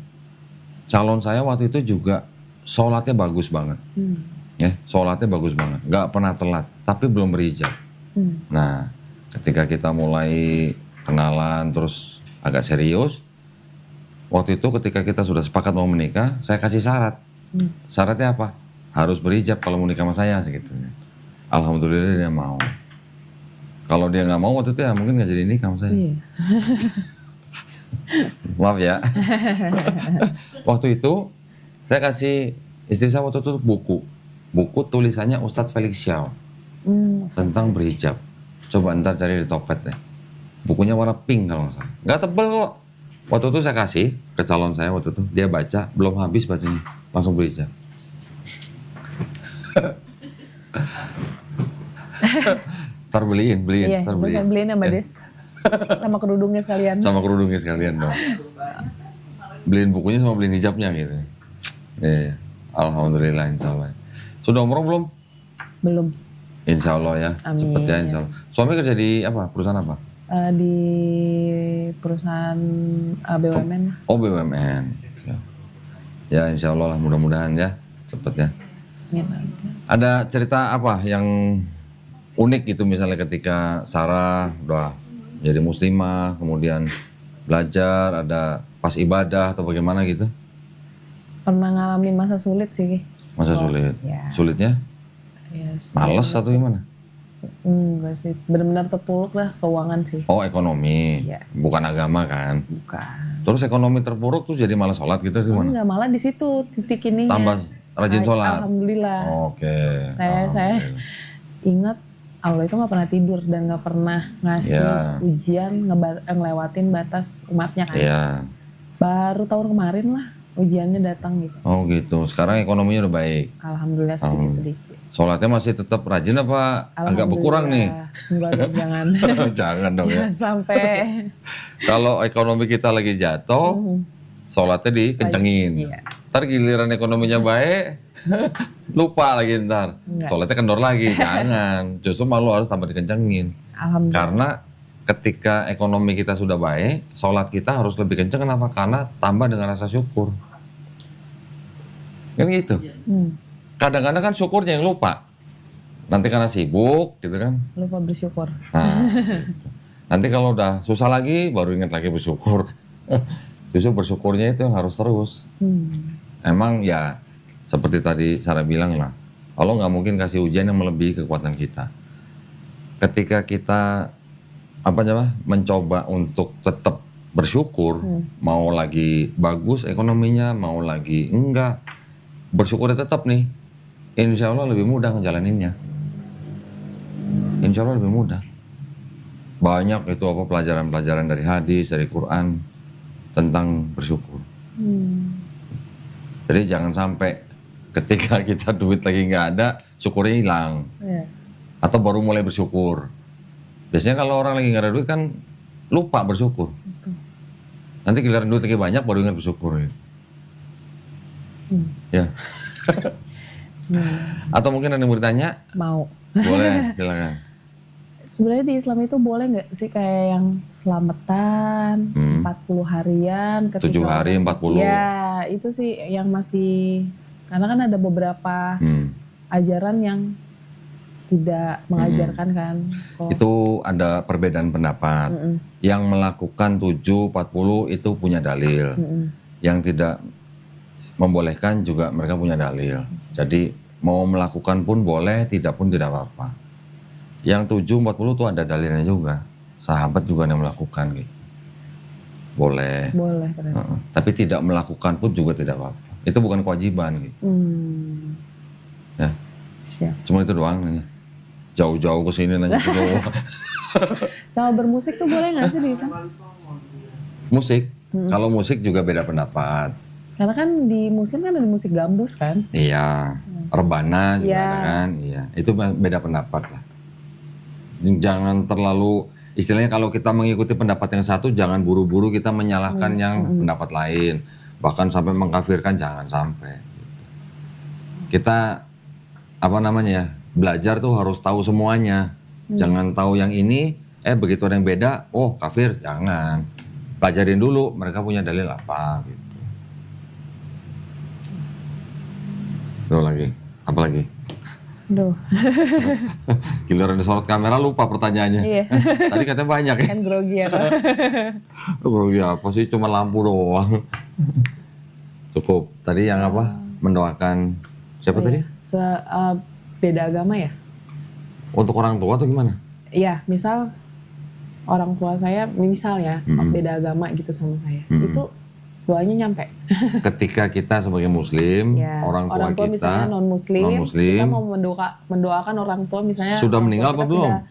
B: calon saya waktu itu juga sholatnya bagus banget. Ya, sholatnya bagus banget, nggak pernah telat, tapi belum berhijab. Nah, ketika kita mulai kenalan terus agak serius, waktu itu ketika kita sudah sepakat mau menikah, saya kasih syarat. Syaratnya apa? Harus berhijab kalau mau nikah sama saya segitu. Alhamdulillah dia mau. Kalau dia nggak mau waktu itu ya mungkin nggak jadi nikah sama saya.
A: Iya.
B: Maaf ya. Waktu itu saya kasih istri saya waktu itu buku tulisannya Ustadz Felix Xiao tentang berhijab. Coba ntar cari di Topet deh. Bukunya warna pink kalau nggak salah. Nggak tebel kok. Waktu itu saya kasih ke calon saya waktu itu, dia baca, belum habis bacanya, langsung berhijab. Ntar beliin.
A: Iya,
B: Ntar
A: bisa beliin sama
B: Ya.
A: Des. Sama kerudungnya sekalian.
B: Sama kerudungnya sekalian dong. Beliin bukunya sama beliin hijabnya gitu. Iya, alhamdulillah insya Allah. Sudah umroh belum?
A: Belum.
B: Insya Allah ya,
A: Amin.
B: cepet ya insya Allah. Suami kerja di apa? Perusahaan apa?
A: Di perusahaan BUMN.
B: Oh BUMN. Ya insya Allah lah, mudah-mudahan ya, cepet ya.
A: Gitu.
B: Ada cerita apa yang unik gitu misalnya ketika Sarah udah jadi muslimah, kemudian belajar, ada pas ibadah atau bagaimana gitu?
A: Pernah ngalamin masa sulit sih.
B: Masa sulit?
A: Ya.
B: Sulitnya?
A: Ya,
B: Males atau gimana?
A: enggak sih, benar-benar terpuruk lah keuangan sih.
B: Oh ekonomi,
A: Iya.
B: bukan agama kan?
A: Bukan.
B: Terus ekonomi terpuruk tuh jadi malas sholat gitu gimana?
A: Enggak, malah di situ titik ininya.
B: Tambah rajin sholat?
A: Alhamdulillah.
B: Oke.
A: Saya ingat Allah itu nggak pernah tidur dan nggak pernah ngasih
B: Iya.
A: ujian ngelewatin batas umatnya kan.
B: Iya.
A: Baru tahun kemarin lah ujiannya datang gitu.
B: Oh gitu. Sekarang ekonominya udah baik.
A: Alhamdulillah sedikit-sedikit.
B: Sholatnya masih tetap rajin apa agak berkurang nih?
A: Enggak dong, jangan.
B: Jangan dong ya.
A: Jangan sampai.
B: Kalau ekonomi kita lagi jatuh, sholatnya dikencengin.
A: Iya.
B: Ntar giliran ekonominya baik, lupa lagi ntar.
A: Enggak.
B: Sholatnya kendor lagi, jangan. Justru malu harus tambah dikencengin.
A: Alhamdulillah.
B: Karena ketika ekonomi kita sudah baik, sholat kita harus lebih kenceng. Kenapa? Karena tambah dengan rasa syukur. Kan gitu. Kadang-kadang kan syukurnya yang lupa. Nanti karena sibuk gitu kan.
A: Lupa bersyukur.
B: Nah, gitu. Nanti kalau udah susah lagi, baru ingat lagi bersyukur. Justru bersyukurnya itu yang harus terus. Emang ya seperti tadi Sarah bilang lah, Allah nggak mungkin kasih ujian yang melebihi kekuatan kita. Ketika kita mencoba untuk tetap bersyukur, mau lagi bagus ekonominya, mau lagi enggak, bersyukurnya tetap nih, insya Allah lebih mudah ngejalaninnya. Insya Allah lebih mudah. Banyak itu pelajaran-pelajaran dari hadis, dari Quran tentang bersyukur. Jadi jangan sampai ketika kita duit lagi nggak ada, syukurnya hilang.
A: Iya.
B: Atau baru mulai bersyukur. Biasanya kalau orang lagi nggak ada duit kan lupa bersyukur. Nanti giliran duit lagi banyak baru ingat bersyukur. Ya. Atau mungkin ada yang bertanya?
A: Mau.
B: Boleh, silakan.
A: Sebenarnya di Islam itu boleh nggak sih kayak yang selamatan 40 harian
B: 7 hari 40.
A: Ya itu sih yang masih, karena kan ada beberapa ajaran yang tidak mengajarkan kan.
B: Itu ada perbedaan pendapat. Yang melakukan 7, 40 itu punya dalil. Yang tidak membolehkan juga mereka punya dalil. Jadi mau melakukan pun boleh, tidak pun tidak apa-apa. Yang 7, 40 itu ada dalilnya juga. Sahabat juga yang melakukan gitu. Boleh.
A: Boleh.
B: Tapi tidak melakukan pun juga tidak apa-apa. Itu bukan kewajiban gitu. Ya.
A: Siap.
B: Cuma itu doang nanya. Jauh-jauh ke sini nanya gitu.
A: Sama bermusik tuh boleh nggak sih di Islam?
B: Musik. Kalau musik juga beda pendapat.
A: Karena kan di Muslim kan ada musik gambus kan?
B: Iya. Rebana juga
A: Iya.
B: ada kan. Iya. Itu beda pendapat lah. Jangan terlalu, istilahnya kalau kita mengikuti pendapat yang satu, jangan buru-buru kita menyalahkan yang pendapat lain. bahkan sampai mengkafirkan, jangan sampai. Kita belajar tuh harus tahu semuanya. Jangan tahu yang ini, begitu ada yang beda, oh kafir, jangan. Pelajarin dulu mereka punya dalil apa gitu. Tuh lagi, apa lagi?
A: Duh.
B: Giliran disorot kamera lupa pertanyaannya.
A: Iya.
B: Tadi katanya banyak ya.
A: Kan grogi ya.
B: Grogi apa sih? Cuma lampu doang. Cukup. Tadi yang apa? Mendoakan siapa tadi?
A: Beda agama ya?
B: Untuk orang tua tuh gimana?
A: Iya, misal orang tua saya, misal ya, beda agama gitu sama saya. Itu doanya nyampe.
B: Ketika kita sebagai muslim,
A: ya,
B: orang tua kita
A: misalnya non muslim, kita mau mendoakan orang tua misalnya
B: sudah meninggal apa belum?
A: Sudah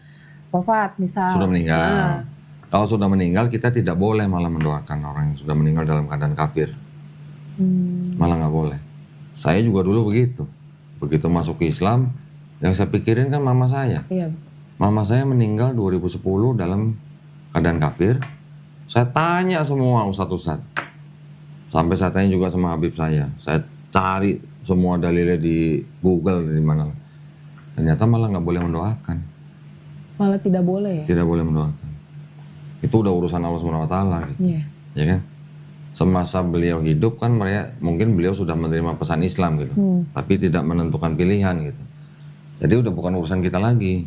A: wafat misal.
B: Sudah meninggal. Kalau sudah meninggal kita tidak boleh malah mendoakan orang yang sudah meninggal dalam keadaan kafir. Malah nggak boleh. Saya juga dulu begitu. Begitu masuk ke Islam, yang saya pikirin kan mama saya.
A: Iya.
B: Mama saya meninggal 2010 dalam keadaan kafir. Saya tanya semua ustadz-ustadz. Sampai saya tanya juga sama Habib saya cari semua dalilnya di Google di mana. Ternyata malah nggak boleh mendoakan.
A: Malah tidak boleh ya?
B: Tidak boleh mendoakan. Itu udah urusan Allah SWT gitu.
A: Iya.
B: Ya kan? Semasa beliau hidup kan mungkin beliau sudah menerima pesan Islam gitu. Tapi tidak menentukan pilihan gitu. Jadi udah bukan urusan kita lagi.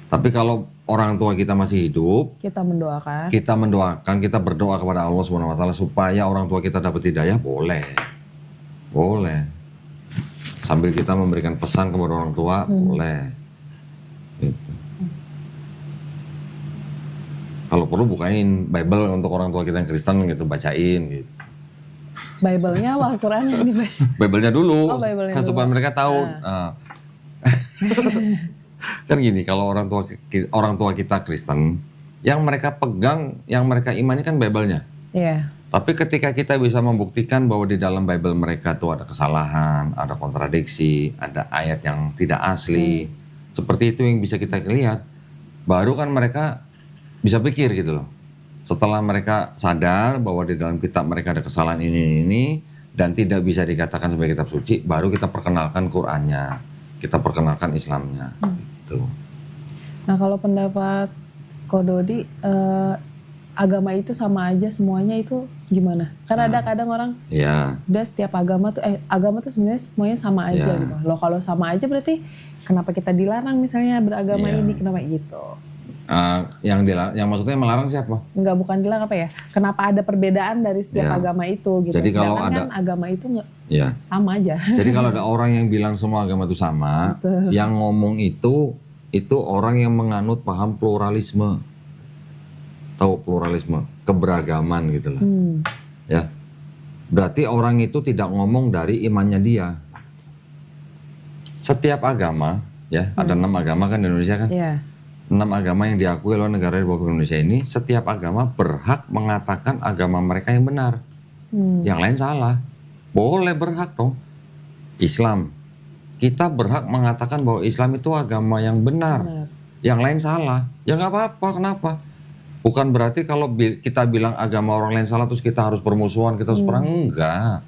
B: Tapi kalau orang tua kita masih hidup, kita mendoakan, kita berdoa kepada Allah SWT supaya orang tua kita dapat hidayah, boleh. Sambil kita memberikan pesan kepada orang tua, boleh. Gitu. Kalau perlu bukain Bible untuk orang tua kita yang Kristen gitu, bacain gitu.
A: Bible-nya apa Al-Quran yang dibaca?
B: Bible-nya dulu,
A: Bible-nya
B: kan
A: dulu.
B: supaya mereka tahu. Kan gini, kalau orang tua kita Kristen, yang mereka pegang, yang mereka imani kan Bible-nya.
A: Iya.
B: Tapi ketika kita bisa membuktikan bahwa di dalam Bible mereka tuh ada kesalahan, ada kontradiksi, ada ayat yang tidak asli, seperti itu yang bisa kita lihat, baru kan mereka bisa pikir gitu loh. Setelah mereka sadar bahwa di dalam kitab mereka ada kesalahan ini dan tidak bisa dikatakan sebagai kitab suci, baru kita perkenalkan Qur'annya, kita perkenalkan Islamnya. Gitu.
A: Nah kalau pendapat Ko Dodi, agama itu sama aja semuanya itu gimana? Karena ada kadang orang, udah setiap agama tuh sebenarnya semuanya sama aja gitu. Loh kalau sama aja berarti kenapa kita dilarang misalnya beragama ini, kenapa gitu?
B: Yang maksudnya melarang siapa?
A: Enggak, bukan dilarang apa ya? Kenapa ada perbedaan dari setiap agama itu gitu?
B: Jadi kalau
A: kan agama itu nggak sama aja.
B: Jadi kalau ada orang yang bilang semua agama itu sama, yang ngomong itu orang yang menganut paham pluralisme. Tahu pluralisme, keberagaman gitu lah. Ya. Berarti orang itu tidak ngomong dari imannya dia. Setiap agama, ya, ada 6 agama kan di Indonesia kan? 6 agama yang diakui oleh negara Republik Indonesia ini, setiap agama berhak mengatakan agama mereka yang benar. Yang lain salah. Boleh, berhak dong. Islam, kita berhak mengatakan bahwa Islam itu agama yang benar. Yang lain salah. Ya nggak apa-apa, kenapa? Bukan berarti kalau kita bilang agama orang lain salah terus kita harus bermusuhan, kita harus perang. Enggak.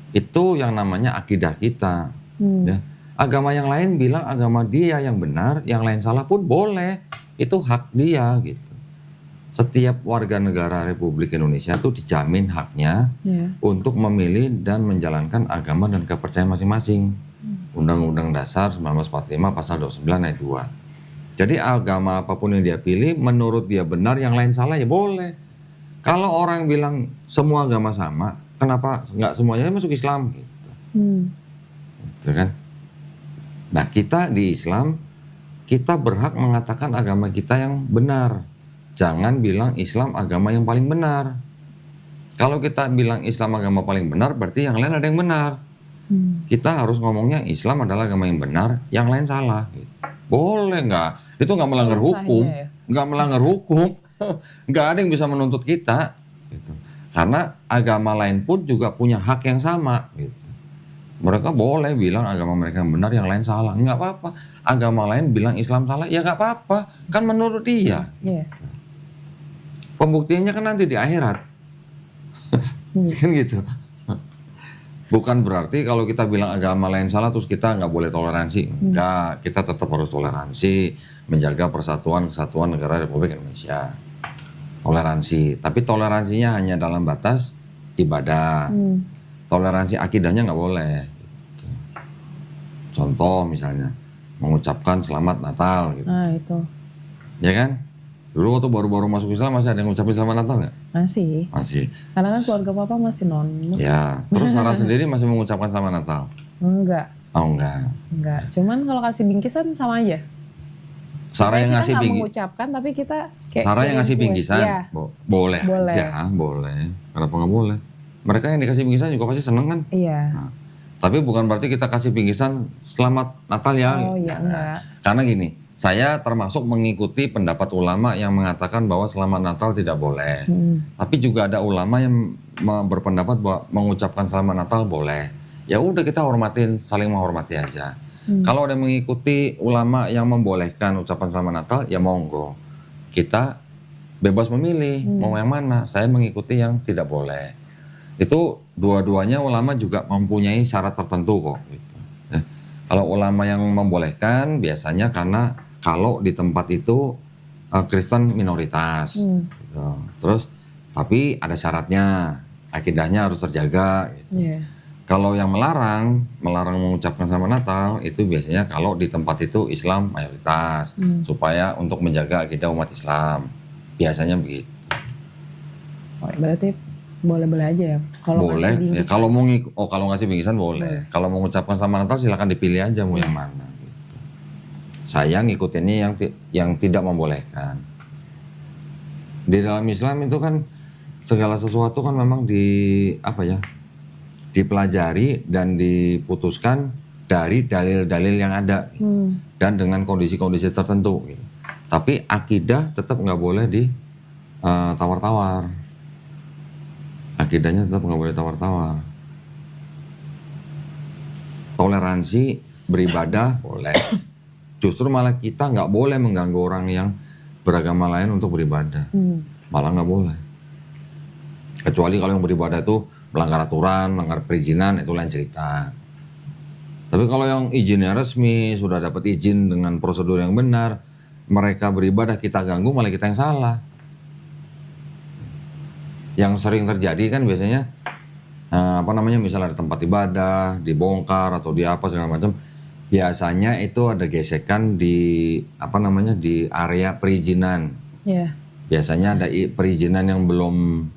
B: Itu yang namanya akidah kita. Ya. Agama yang lain bilang agama dia yang benar, yang lain salah pun boleh. Itu hak dia gitu. Setiap warga negara Republik Indonesia itu dijamin haknya untuk memilih dan menjalankan agama dan kepercayaan masing-masing. Undang-Undang Dasar 1945 pasal 29 ayat 2. Jadi agama apapun yang dia pilih, menurut dia benar, yang lain salah ya boleh. Kalau orang bilang semua agama sama, kenapa nggak semuanya masuk Islam gitu? Gitu kan? Nah kita di Islam, kita berhak mengatakan agama kita yang benar. Jangan bilang Islam agama yang paling benar. Kalau kita bilang Islam agama paling benar, berarti yang lain ada yang benar. Kita harus ngomongnya Islam adalah agama yang benar, yang lain salah. Gitu. Boleh nggak? Itu nggak melanggar hukum, nggak melanggar hukum, nggak ada yang bisa menuntut kita. Gitu. Karena agama lain pun juga punya hak yang sama. Gitu. Mereka boleh bilang agama mereka yang benar, yang lain salah, nggak apa-apa. Agama lain bilang Islam salah, ya nggak apa-apa, kan menurut dia. Pembuktiannya kan nanti di akhirat. Kan gitu. Bukan berarti kalau kita bilang agama lain salah terus kita nggak boleh toleransi. Enggak, kita tetap harus toleransi, menjaga persatuan kesatuan negara Republik Indonesia. Toleransi, tapi toleransinya hanya dalam batas ibadah. Toleransi akidahnya nggak boleh. Contoh misalnya mengucapkan selamat Natal gitu.
A: Nah itu.
B: Ya kan? Dulu waktu baru-baru masuk Islam masih ada yang ngucapin selamat Natal nggak?
A: Masih.
B: Masih.
A: Karena kan keluarga papa masih non-muslim.
B: Ya, terus Sarah sendiri masih mengucapkan selamat Natal?
A: Enggak.
B: Oh enggak.
A: Enggak. Cuman kalau kasih bingkisan sama aja.
B: Sarah yang ngasih
A: kita nggak
B: bingkisan.
A: mengucapkan tapi kita kayak
B: Sarah yang ngasih
A: kue.
B: bingkisan?
A: Iya.
B: Boleh
A: Boleh.
B: aja, boleh. Kenapa nggak boleh? Mereka yang dikasih bingkisan juga pasti seneng kan?
A: Iya.
B: Nah, tapi bukan berarti kita kasih bingkisan selamat Natal ya.
A: Oh iya enggak.
B: Karena gini, saya termasuk mengikuti pendapat ulama yang mengatakan bahwa selamat Natal tidak boleh. Tapi juga ada ulama yang berpendapat bahwa mengucapkan selamat Natal boleh. Ya udah kita hormatin, saling menghormati aja. Kalau ada mengikuti ulama yang membolehkan ucapan selamat Natal, ya monggo. Kita bebas memilih mau yang mana. Saya mengikuti yang tidak boleh. Itu dua-duanya ulama juga mempunyai syarat tertentu kok. Gitu. Ya. Kalau ulama yang membolehkan biasanya karena kalau di tempat itu Kristen minoritas. Gitu. Terus tapi ada syaratnya, akidahnya harus terjaga. Gitu.
A: Iya.
B: Kalau yang melarang mengucapkan selamat Natal itu biasanya kalau di tempat itu Islam mayoritas, supaya untuk menjaga akidah umat Islam. Biasanya begitu.
A: Oh, berarti boleh-boleh aja ya. Kalau
B: boleh.
A: ngasih
B: Ya, kalau mau kalau ngasih bingkisan boleh. Kalau mengucapkan selamat Natal silakan dipilih aja mau yang mana. Gitu. Saya ngikutinnya yang tidak membolehkan. Di dalam Islam itu kan segala sesuatu kan memang dipelajari dan diputuskan dari dalil-dalil yang ada dan dengan kondisi-kondisi tertentu. Gitu. Tapi akidah tetap nggak boleh tawar-tawar. Akidahnya tetap nggak boleh tawar-tawar. Toleransi beribadah boleh. Justru malah kita nggak boleh mengganggu orang yang beragama lain untuk beribadah. Malah nggak boleh. Kecuali kalau yang beribadah itu melanggar aturan, melanggar perizinan, itu lain cerita. Tapi kalau yang izinnya resmi, sudah dapat izin dengan prosedur yang benar, mereka beribadah kita ganggu, malah kita yang salah. Yang sering terjadi kan biasanya misalnya ada tempat ibadah dibongkar atau di apa segala macam, biasanya itu ada gesekan di di area perizinan.
A: Yeah.
B: Biasanya ada perizinan yang belum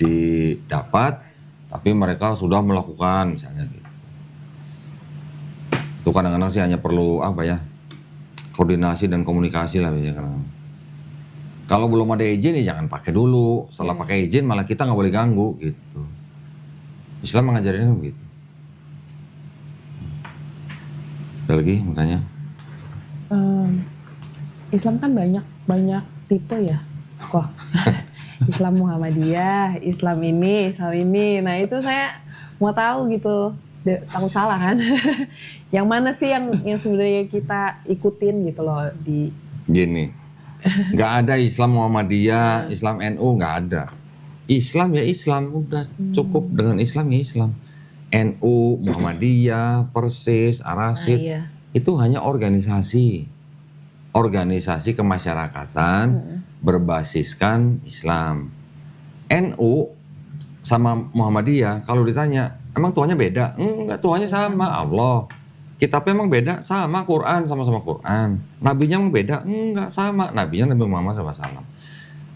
B: didapat tapi mereka sudah melakukan misalnya gitu. Itu kadang-kadang sih hanya perlu koordinasi dan komunikasi lah biasanya kadang. Kalau belum ada izin ya jangan pakai dulu. Setelah pakai izin malah kita nggak boleh ganggu gitu. Islam mengajarinnya begitu. Ada lagi mau tanya?
A: Islam kan banyak tipe ya kok. Islam Muhammadiyah, Islam ini. Nah itu saya mau tahu gitu. Takut salah kan? Yang mana sih yang sebenarnya kita ikutin gitu loh di.
B: Gini. Nggak ada Islam Muhammadiyah, Islam NU, nggak ada. Islam ya Islam, udah cukup dengan Islam ya Islam. NU, Muhammadiyah, Persis, Arasid, itu hanya organisasi kemasyarakatan berbasiskan Islam. NU sama Muhammadiyah kalau ditanya, emang Tuhannya beda? Enggak, Tuhannya sama, Allah. Kitabnya emang beda? Sama, Quran, sama-sama Quran. Nabinya emang beda? Enggak, sama. Nabinya Nabi Muhammad SAW.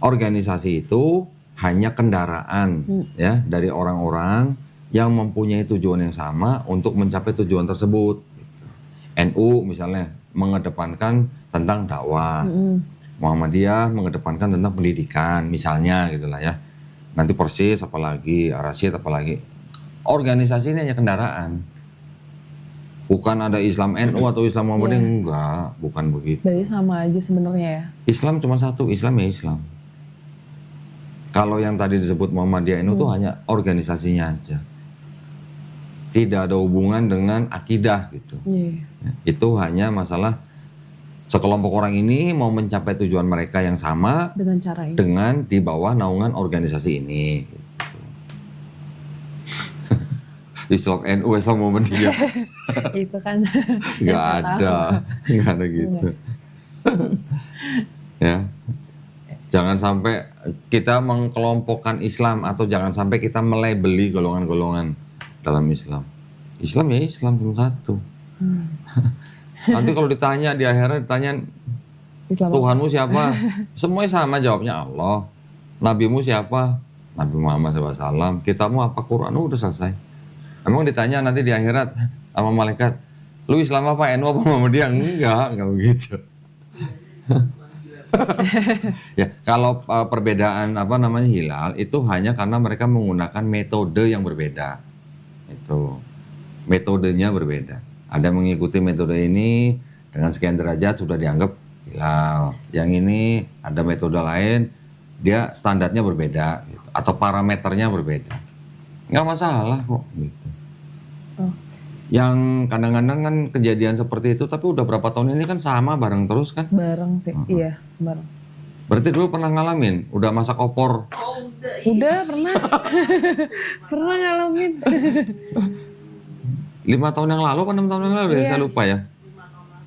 B: Organisasi itu hanya kendaraan ya dari orang-orang yang mempunyai tujuan yang sama untuk mencapai tujuan tersebut. NU misalnya mengedepankan tentang dakwah. Muhammadiyah mengedepankan tentang pendidikan, misalnya gitulah ya. Nanti Persis apalagi, Arasid apalagi. Organisasi ini hanya kendaraan. Bukan ada Islam NU atau Islam Muhammadiyah, enggak, bukan begitu.
A: Berarti sama aja sebenarnya ya.
B: Islam cuma satu, Islam ya Islam. Kalau yang tadi disebut Muhammadiyah NU itu hanya organisasinya aja. Tidak ada hubungan dengan akidah gitu. Itu hanya masalah sekelompok orang ini mau mencapai tujuan mereka yang sama
A: dengan cara ini.
B: Dengan di bawah naungan organisasi ini. Gitu. Islam NU, Islam Muhammadiyah.
A: Itu kan
B: Nggak ada gitu. Ya, jangan sampai kita mengkelompokkan Islam atau jangan sampai kita melabeli golongan-golongan dalam Islam. Islam ya Islam cuma satu. Nanti kalau ditanya di akhirat ditanya
A: Islam
B: Tuhanmu siapa? Semuanya sama jawabnya Allah. Nabimu siapa? Nabi Muhammad SAW. Kitamu apa? Quran. Udah selesai. Emang ditanya nanti di akhirat sama malaikat, lu Islam apa? NU apa Muhammadiyah? Enggak begitu. Ya, kalau perbedaan hilal itu hanya karena mereka menggunakan metode yang berbeda. Itu metodenya berbeda. Ada yang mengikuti metode ini dengan sekian derajat sudah dianggap hilal. Yang ini ada metode lain, dia standarnya berbeda gitu, atau parameternya berbeda. Nggak masalah kok gitu. Yang kadang-kadang kan kejadian seperti itu, tapi udah berapa tahun ini kan sama bareng terus kan?
A: Bareng sih, iya bareng.
B: Berarti dulu pernah ngalamin, udah masak opor?
A: Udah pernah, pernah ngalamin.
B: 5 tahun yang lalu, 6 tahun yang lalu ya, saya lupa ya.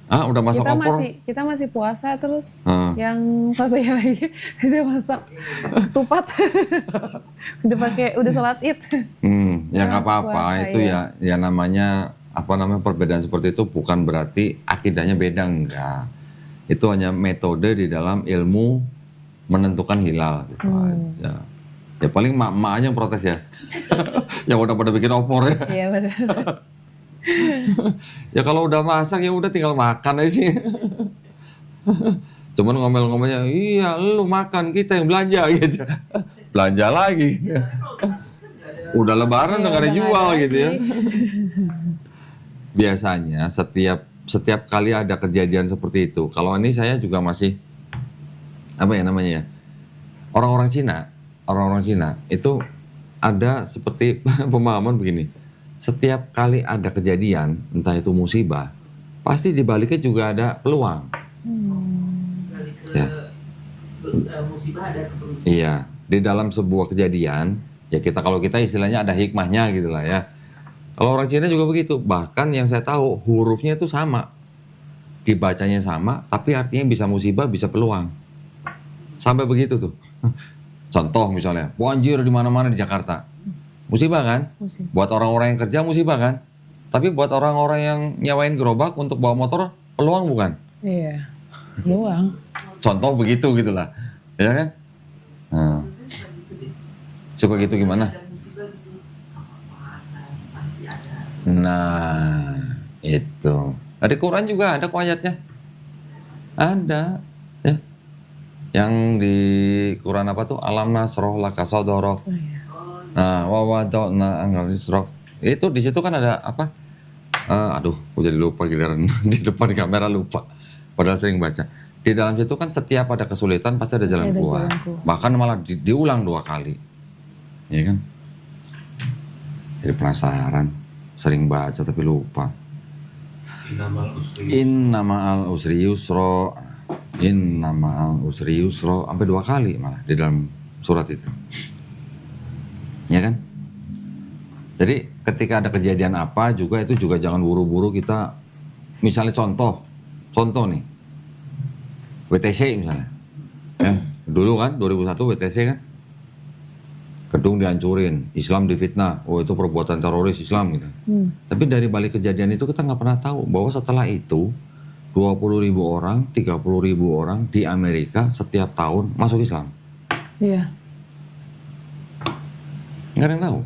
B: Udah masak opor?
A: Kita masih puasa terus, yang satunya lagi udah masak ketupat, udah sholat id.
B: Ya nggak apa-apa, itu ya namanya perbedaan seperti itu bukan berarti akidahnya beda, enggak. Itu hanya metode di dalam ilmu menentukan hilal gitu aja. Ya paling mak-mak aja yang protes ya, yang udah pada bikin opor ya.
A: Iya benar.
B: Ya kalau udah masak ya udah tinggal makan aja sih. Cuman ngomel-ngomelnya, iya lu makan, kita yang belanja gitu. Belanja lagi. Udah lebaran udah gak ada jual gitu ya. Biasanya setiap kali ada kejadian seperti itu, kalau ini saya juga masih orang-orang Cina itu ada seperti pemahaman begini. Setiap kali ada kejadian, entah itu musibah, pasti di baliknya juga ada peluang. Ya. Musibah ada keberuntungan. Iya, di dalam sebuah kejadian, ya kalau kita istilahnya ada hikmahnya gitu lah ya. Kalau orang Cina juga begitu, bahkan yang saya tahu hurufnya itu sama. Dibacanya sama, tapi artinya bisa musibah, bisa peluang. Sampai begitu tuh. Contoh misalnya, banjir di mana-mana di Jakarta. Musibah kan? Musibah. Buat orang-orang yang kerja musibah kan? Tapi buat orang-orang yang nyawain gerobak untuk bawa motor, peluang bukan?
A: Iya, peluang.
B: Contoh begitu gitulah, ya kan? Coba gitu gimana? Nah, itu. Di Quran juga ada kok ayatnya. Ada, ya. Yang di Quran apa tuh? Alam nasroh laka sodorok. Nah, wawadona anggal isrok. Itu di situ kan ada apa? Aku jadi lupa giliran di depan kamera lupa. Padahal sering baca. Di dalam situ kan setiap ada kesulitan pasti ada jalan keluar. Bahkan malah diulang 2 kali. Ya kan? Jadi penasaran. Sering baca tapi lupa. Innama'al usri yusro. Innama'al usri yusro. Sampai 2 kali malah di dalam surat itu. Ya kan? Jadi ketika ada kejadian apa juga itu juga jangan buru-buru kita, misalnya contoh nih, WTC misalnya, ya dulu kan 2001 WTC kan, gedung dihancurin, Islam difitnah, oh itu perbuatan teroris Islam gitu. Tapi dari balik kejadian itu kita nggak pernah tahu bahwa setelah itu 20.000 orang, 30.000 orang di Amerika setiap tahun masuk Islam.
A: Iya.
B: Nggak ada yang tahu.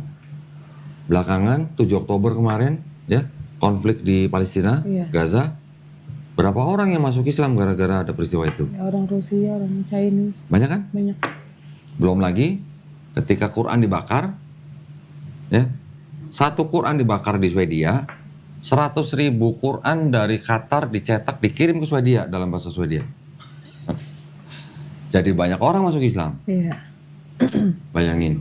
B: Belakangan 7 Oktober kemarin ya konflik di Palestina, Gaza, berapa orang yang masuk Islam gara-gara ada peristiwa itu?
A: Ya, orang Rusia, orang Chinese.
B: Banyak kan?
A: Banyak.
B: Belum lagi ketika Quran dibakar, ya 1 Quran dibakar di Swedia, 100.000 Quran dari Qatar dicetak dikirim ke Swedia dalam bahasa Swedia. Jadi banyak orang masuk Islam.
A: Iya.
B: Bayangin.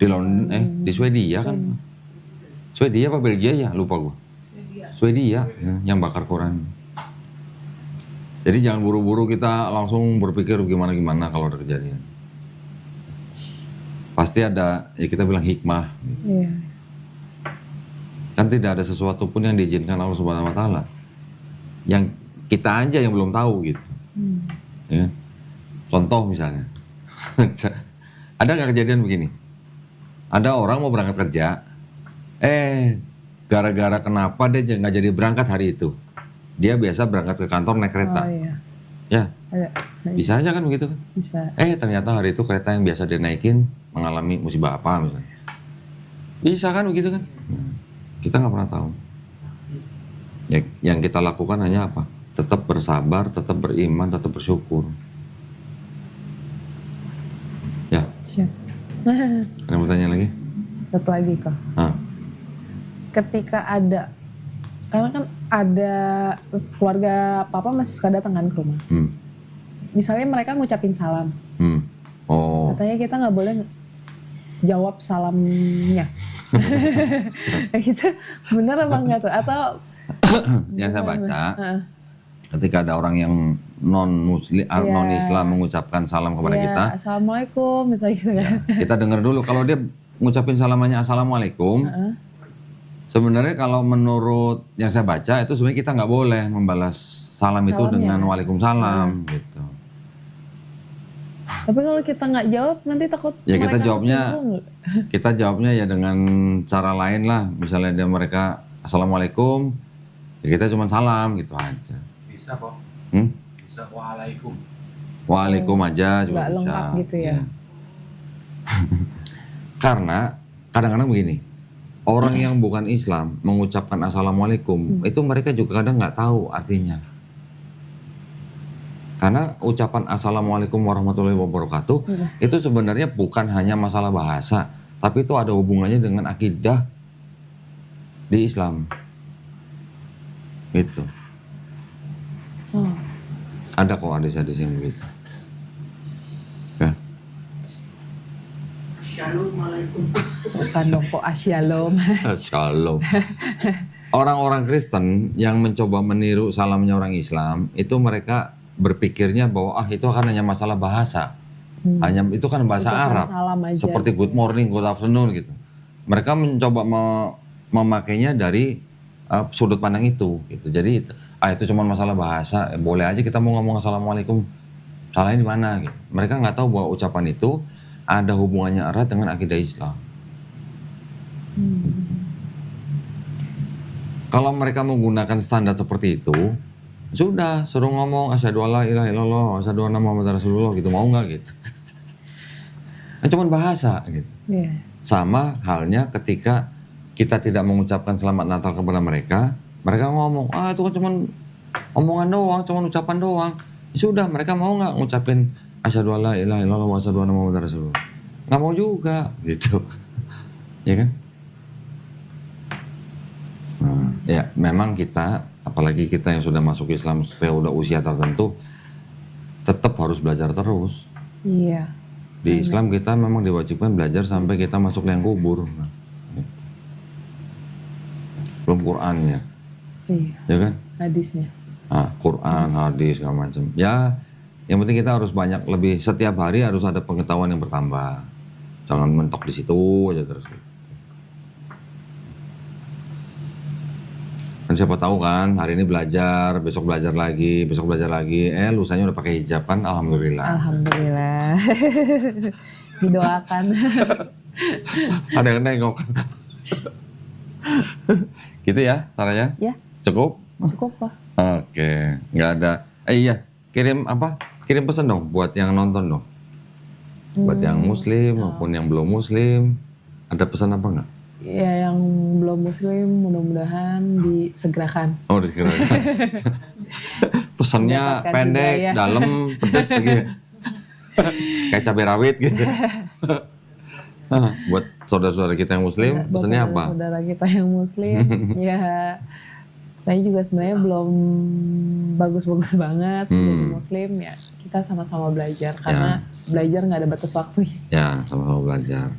B: Di London, di Swedia kan? Swedia apa Belgia ya? Lupa gua. Swedia yang bakar Quran. Jadi jangan buru-buru kita langsung berpikir gimana-gimana kalau ada kejadian. pasti ada, ya kita bilang hikmah.
A: Iya.
B: Kan tidak ada sesuatu pun yang diizinkan Allah Subhanahu Wa Taala yang kita aja yang belum tahu gitu. Ya. Contoh misalnya, ada nggak kejadian begini? Ada orang mau berangkat kerja, gara-gara kenapa dia nggak jadi berangkat hari itu? Dia biasa berangkat ke kantor naik kereta.
A: Oh iya.
B: Ya,
A: Ada.
B: bisa aja kan begitu kan?
A: Bisa.
B: Ternyata hari itu kereta yang biasa dia naikin mengalami musibah apa misalnya. Bisa kan begitu kan? Nah, kita nggak pernah tahu. Ya, yang kita lakukan hanya apa? Tetap bersabar, tetap beriman, tetap bersyukur. Ya.
A: Siap.
B: Ada yang bertanya lagi?
A: Satu lagi kok. Ketika ada, karena kan ada keluarga papa masih suka datang kan ke rumah. Misalnya mereka ngucapin salam.
B: Oh.
A: Katanya kita nggak boleh jawab salamnya. Gitu, bener apa enggak tuh? Atau
B: yang saya baca, ketika ada orang yang non Islam mengucapkan salam kepada kita,
A: Assalamualaikum misalnya gitu kan.
B: Kita dengar dulu kalau dia ngucapin salamannya Assalamualaikum. Sebenarnya kalau menurut yang saya baca itu sebenarnya kita nggak boleh membalas salam itu dengan Waalaikumsalam gitu.
A: Tapi kalau kita nggak jawab nanti takut
B: ya kita
A: mereka
B: jawabnya ya dengan cara lain lah. Misalnya mereka Assalamualaikum, ya kita cuma salam gitu aja.
D: Bisa kok. Bisa waalaikum.
B: Waalaikum aja juga
A: nggak
B: bisa.
A: Lengkap gitu ya.
B: Karena kadang-kadang begini, orang yang bukan Islam mengucapkan Assalamualaikum, itu mereka juga kadang nggak tahu artinya. Karena ucapan Assalamualaikum warahmatullahi wabarakatuh itu sebenarnya bukan hanya masalah bahasa, tapi itu ada hubungannya dengan akidah di Islam. Gitu. Ada kok hadis-hadis yang begitu. Ya.
C: Assalamualaikum.
A: Bukan dong kok asyalom.
B: Shalom. Orang-orang Kristen yang mencoba meniru salamnya orang Islam, itu mereka berpikirnya bahwa itu akan hanya masalah bahasa. Hanya itu kan bahasa Arab. Seperti good morning, good afternoon gitu. Mereka mencoba memakainya dari sudut pandang itu gitu. Jadi itu cuma masalah bahasa. Boleh aja kita mau ngomong Assalamualaikum. Salahnya di mana gitu. Mereka nggak tahu bahwa ucapan itu ada hubungannya erat dengan akidah Islam. Kalau mereka menggunakan standar seperti itu, sudah suruh ngomong asyhadu alla ilaha illallah, asyhadu anna muhammadar rasulullah gitu, mau nggak gitu? Cuman bahasa gitu. Sama halnya ketika kita tidak mengucapkan selamat Natal kepada mereka, mereka ngomong itu kan cuman omongan doang, cuman ucapan doang. Sudah, mereka mau nggak ngucapin asyhadu alla ilaha illallah wa asyhadu anna muhammadar rasulullah? Nggak mau juga gitu. Ya kan? Nah, ya memang kita, apalagi kita yang sudah masuk Islam sudah usia tertentu, tetap harus belajar terus.
A: Iya.
B: Di Islam kita memang diwajibkan belajar sampai kita masuk liang kubur. Belum Qur'annya.
A: Iya.
B: Ya kan?
A: Hadisnya.
B: Quran, hadis, segala macam. Ya, yang penting kita harus banyak, lebih setiap hari harus ada pengetahuan yang bertambah. Jangan mentok di situ aja terus. Kan siapa tahu kan hari ini belajar, besok belajar lagi, lusanya udah pakai hijab kan, alhamdulillah.
A: Alhamdulillah. Didoakan.
B: Ada yang nengok. Gitu ya caranya?
A: Ya.
B: Cukup?
A: Cukup lah.
B: Oke, nggak ada. Iya, kirim pesan dong buat yang nonton dong. Buat yang Muslim maupun yang belum Muslim, ada pesan apa nggak?
A: Ya, yang belum Muslim mudah-mudahan disegerakan.
B: Oh, disegerakan. Pesannya pendek, dalam, pedas gitu. Kayak cabai rawit gitu. Buat saudara-saudara kita yang Muslim, pesannya apa?
A: Saudara kita yang Muslim, ya saya juga sebenarnya belum bagus-bagus banget jadi Muslim, ya kita sama-sama belajar karena belajar nggak ada batas waktunya. Ya,
B: sama-sama belajar.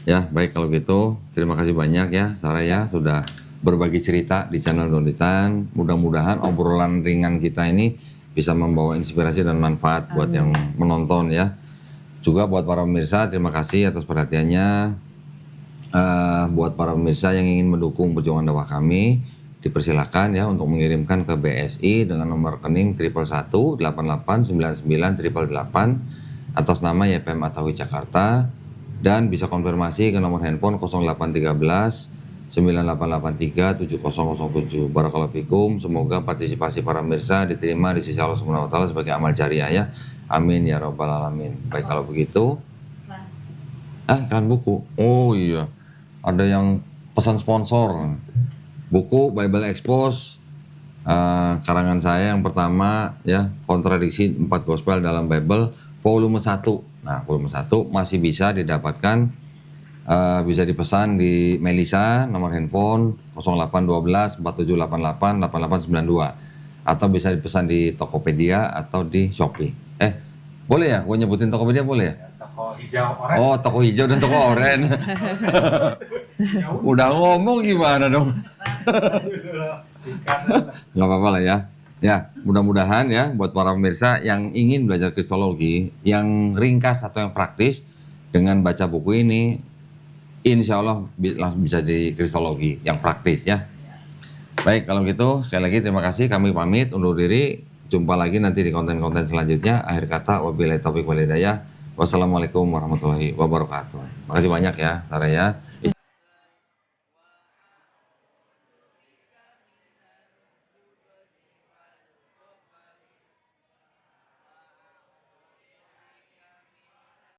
B: Ya, baik kalau gitu. Terima kasih banyak ya Sarah ya sudah berbagi cerita di channel Donitan. Mudah-mudahan obrolan ringan kita ini bisa membawa inspirasi dan manfaat buat yang menonton ya. Juga buat para pemirsa, terima kasih atas perhatiannya. Buat para pemirsa yang ingin mendukung perjuangan dakwah kami, dipersilakan ya untuk mengirimkan ke BSI dengan nomor rekening 111889988 atas nama YPM Atawi Jakarta, dan bisa konfirmasi ke nomor handphone 0813 9883 7007. Barakallahu fikum. Semoga partisipasi para pemirsa diterima di sisi Allah Subhanahu wa taala sebagai amal jariah ya. Amin ya rabbal alamin. Baik, kalau begitu. Kan buku. Oh iya. Ada yang pesan sponsor. Buku Bible Expose, karangan saya yang pertama ya, kontradiksi 4 gospel dalam Bible, volume 1. Nah, volume 1 masih bisa didapatkan, bisa dipesan di Melisa, nomor handphone 0812 4788 8892, atau bisa dipesan di Tokopedia atau di Shopee. Boleh ya? Gue nyebutin Tokopedia boleh ya?
D: Toko hijau oren.
B: Oh, toko hijau dan toko oren. Udah ngomong gimana dong? Nggak apa-apa lah ya. Ya, mudah-mudahan ya buat para pemirsa yang ingin belajar kristologi yang ringkas atau yang praktis, dengan baca buku ini, insya Allah langsung bisa di kristologi yang praktis ya. Baik, kalau gitu sekali lagi terima kasih. Kami pamit undur diri. Jumpa lagi nanti di konten-konten selanjutnya. Akhir kata, wabillahi taufiq wal hidayah. Wassalamualaikum warahmatullahi wabarakatuh. Makasih banyak ya, Sarah ya.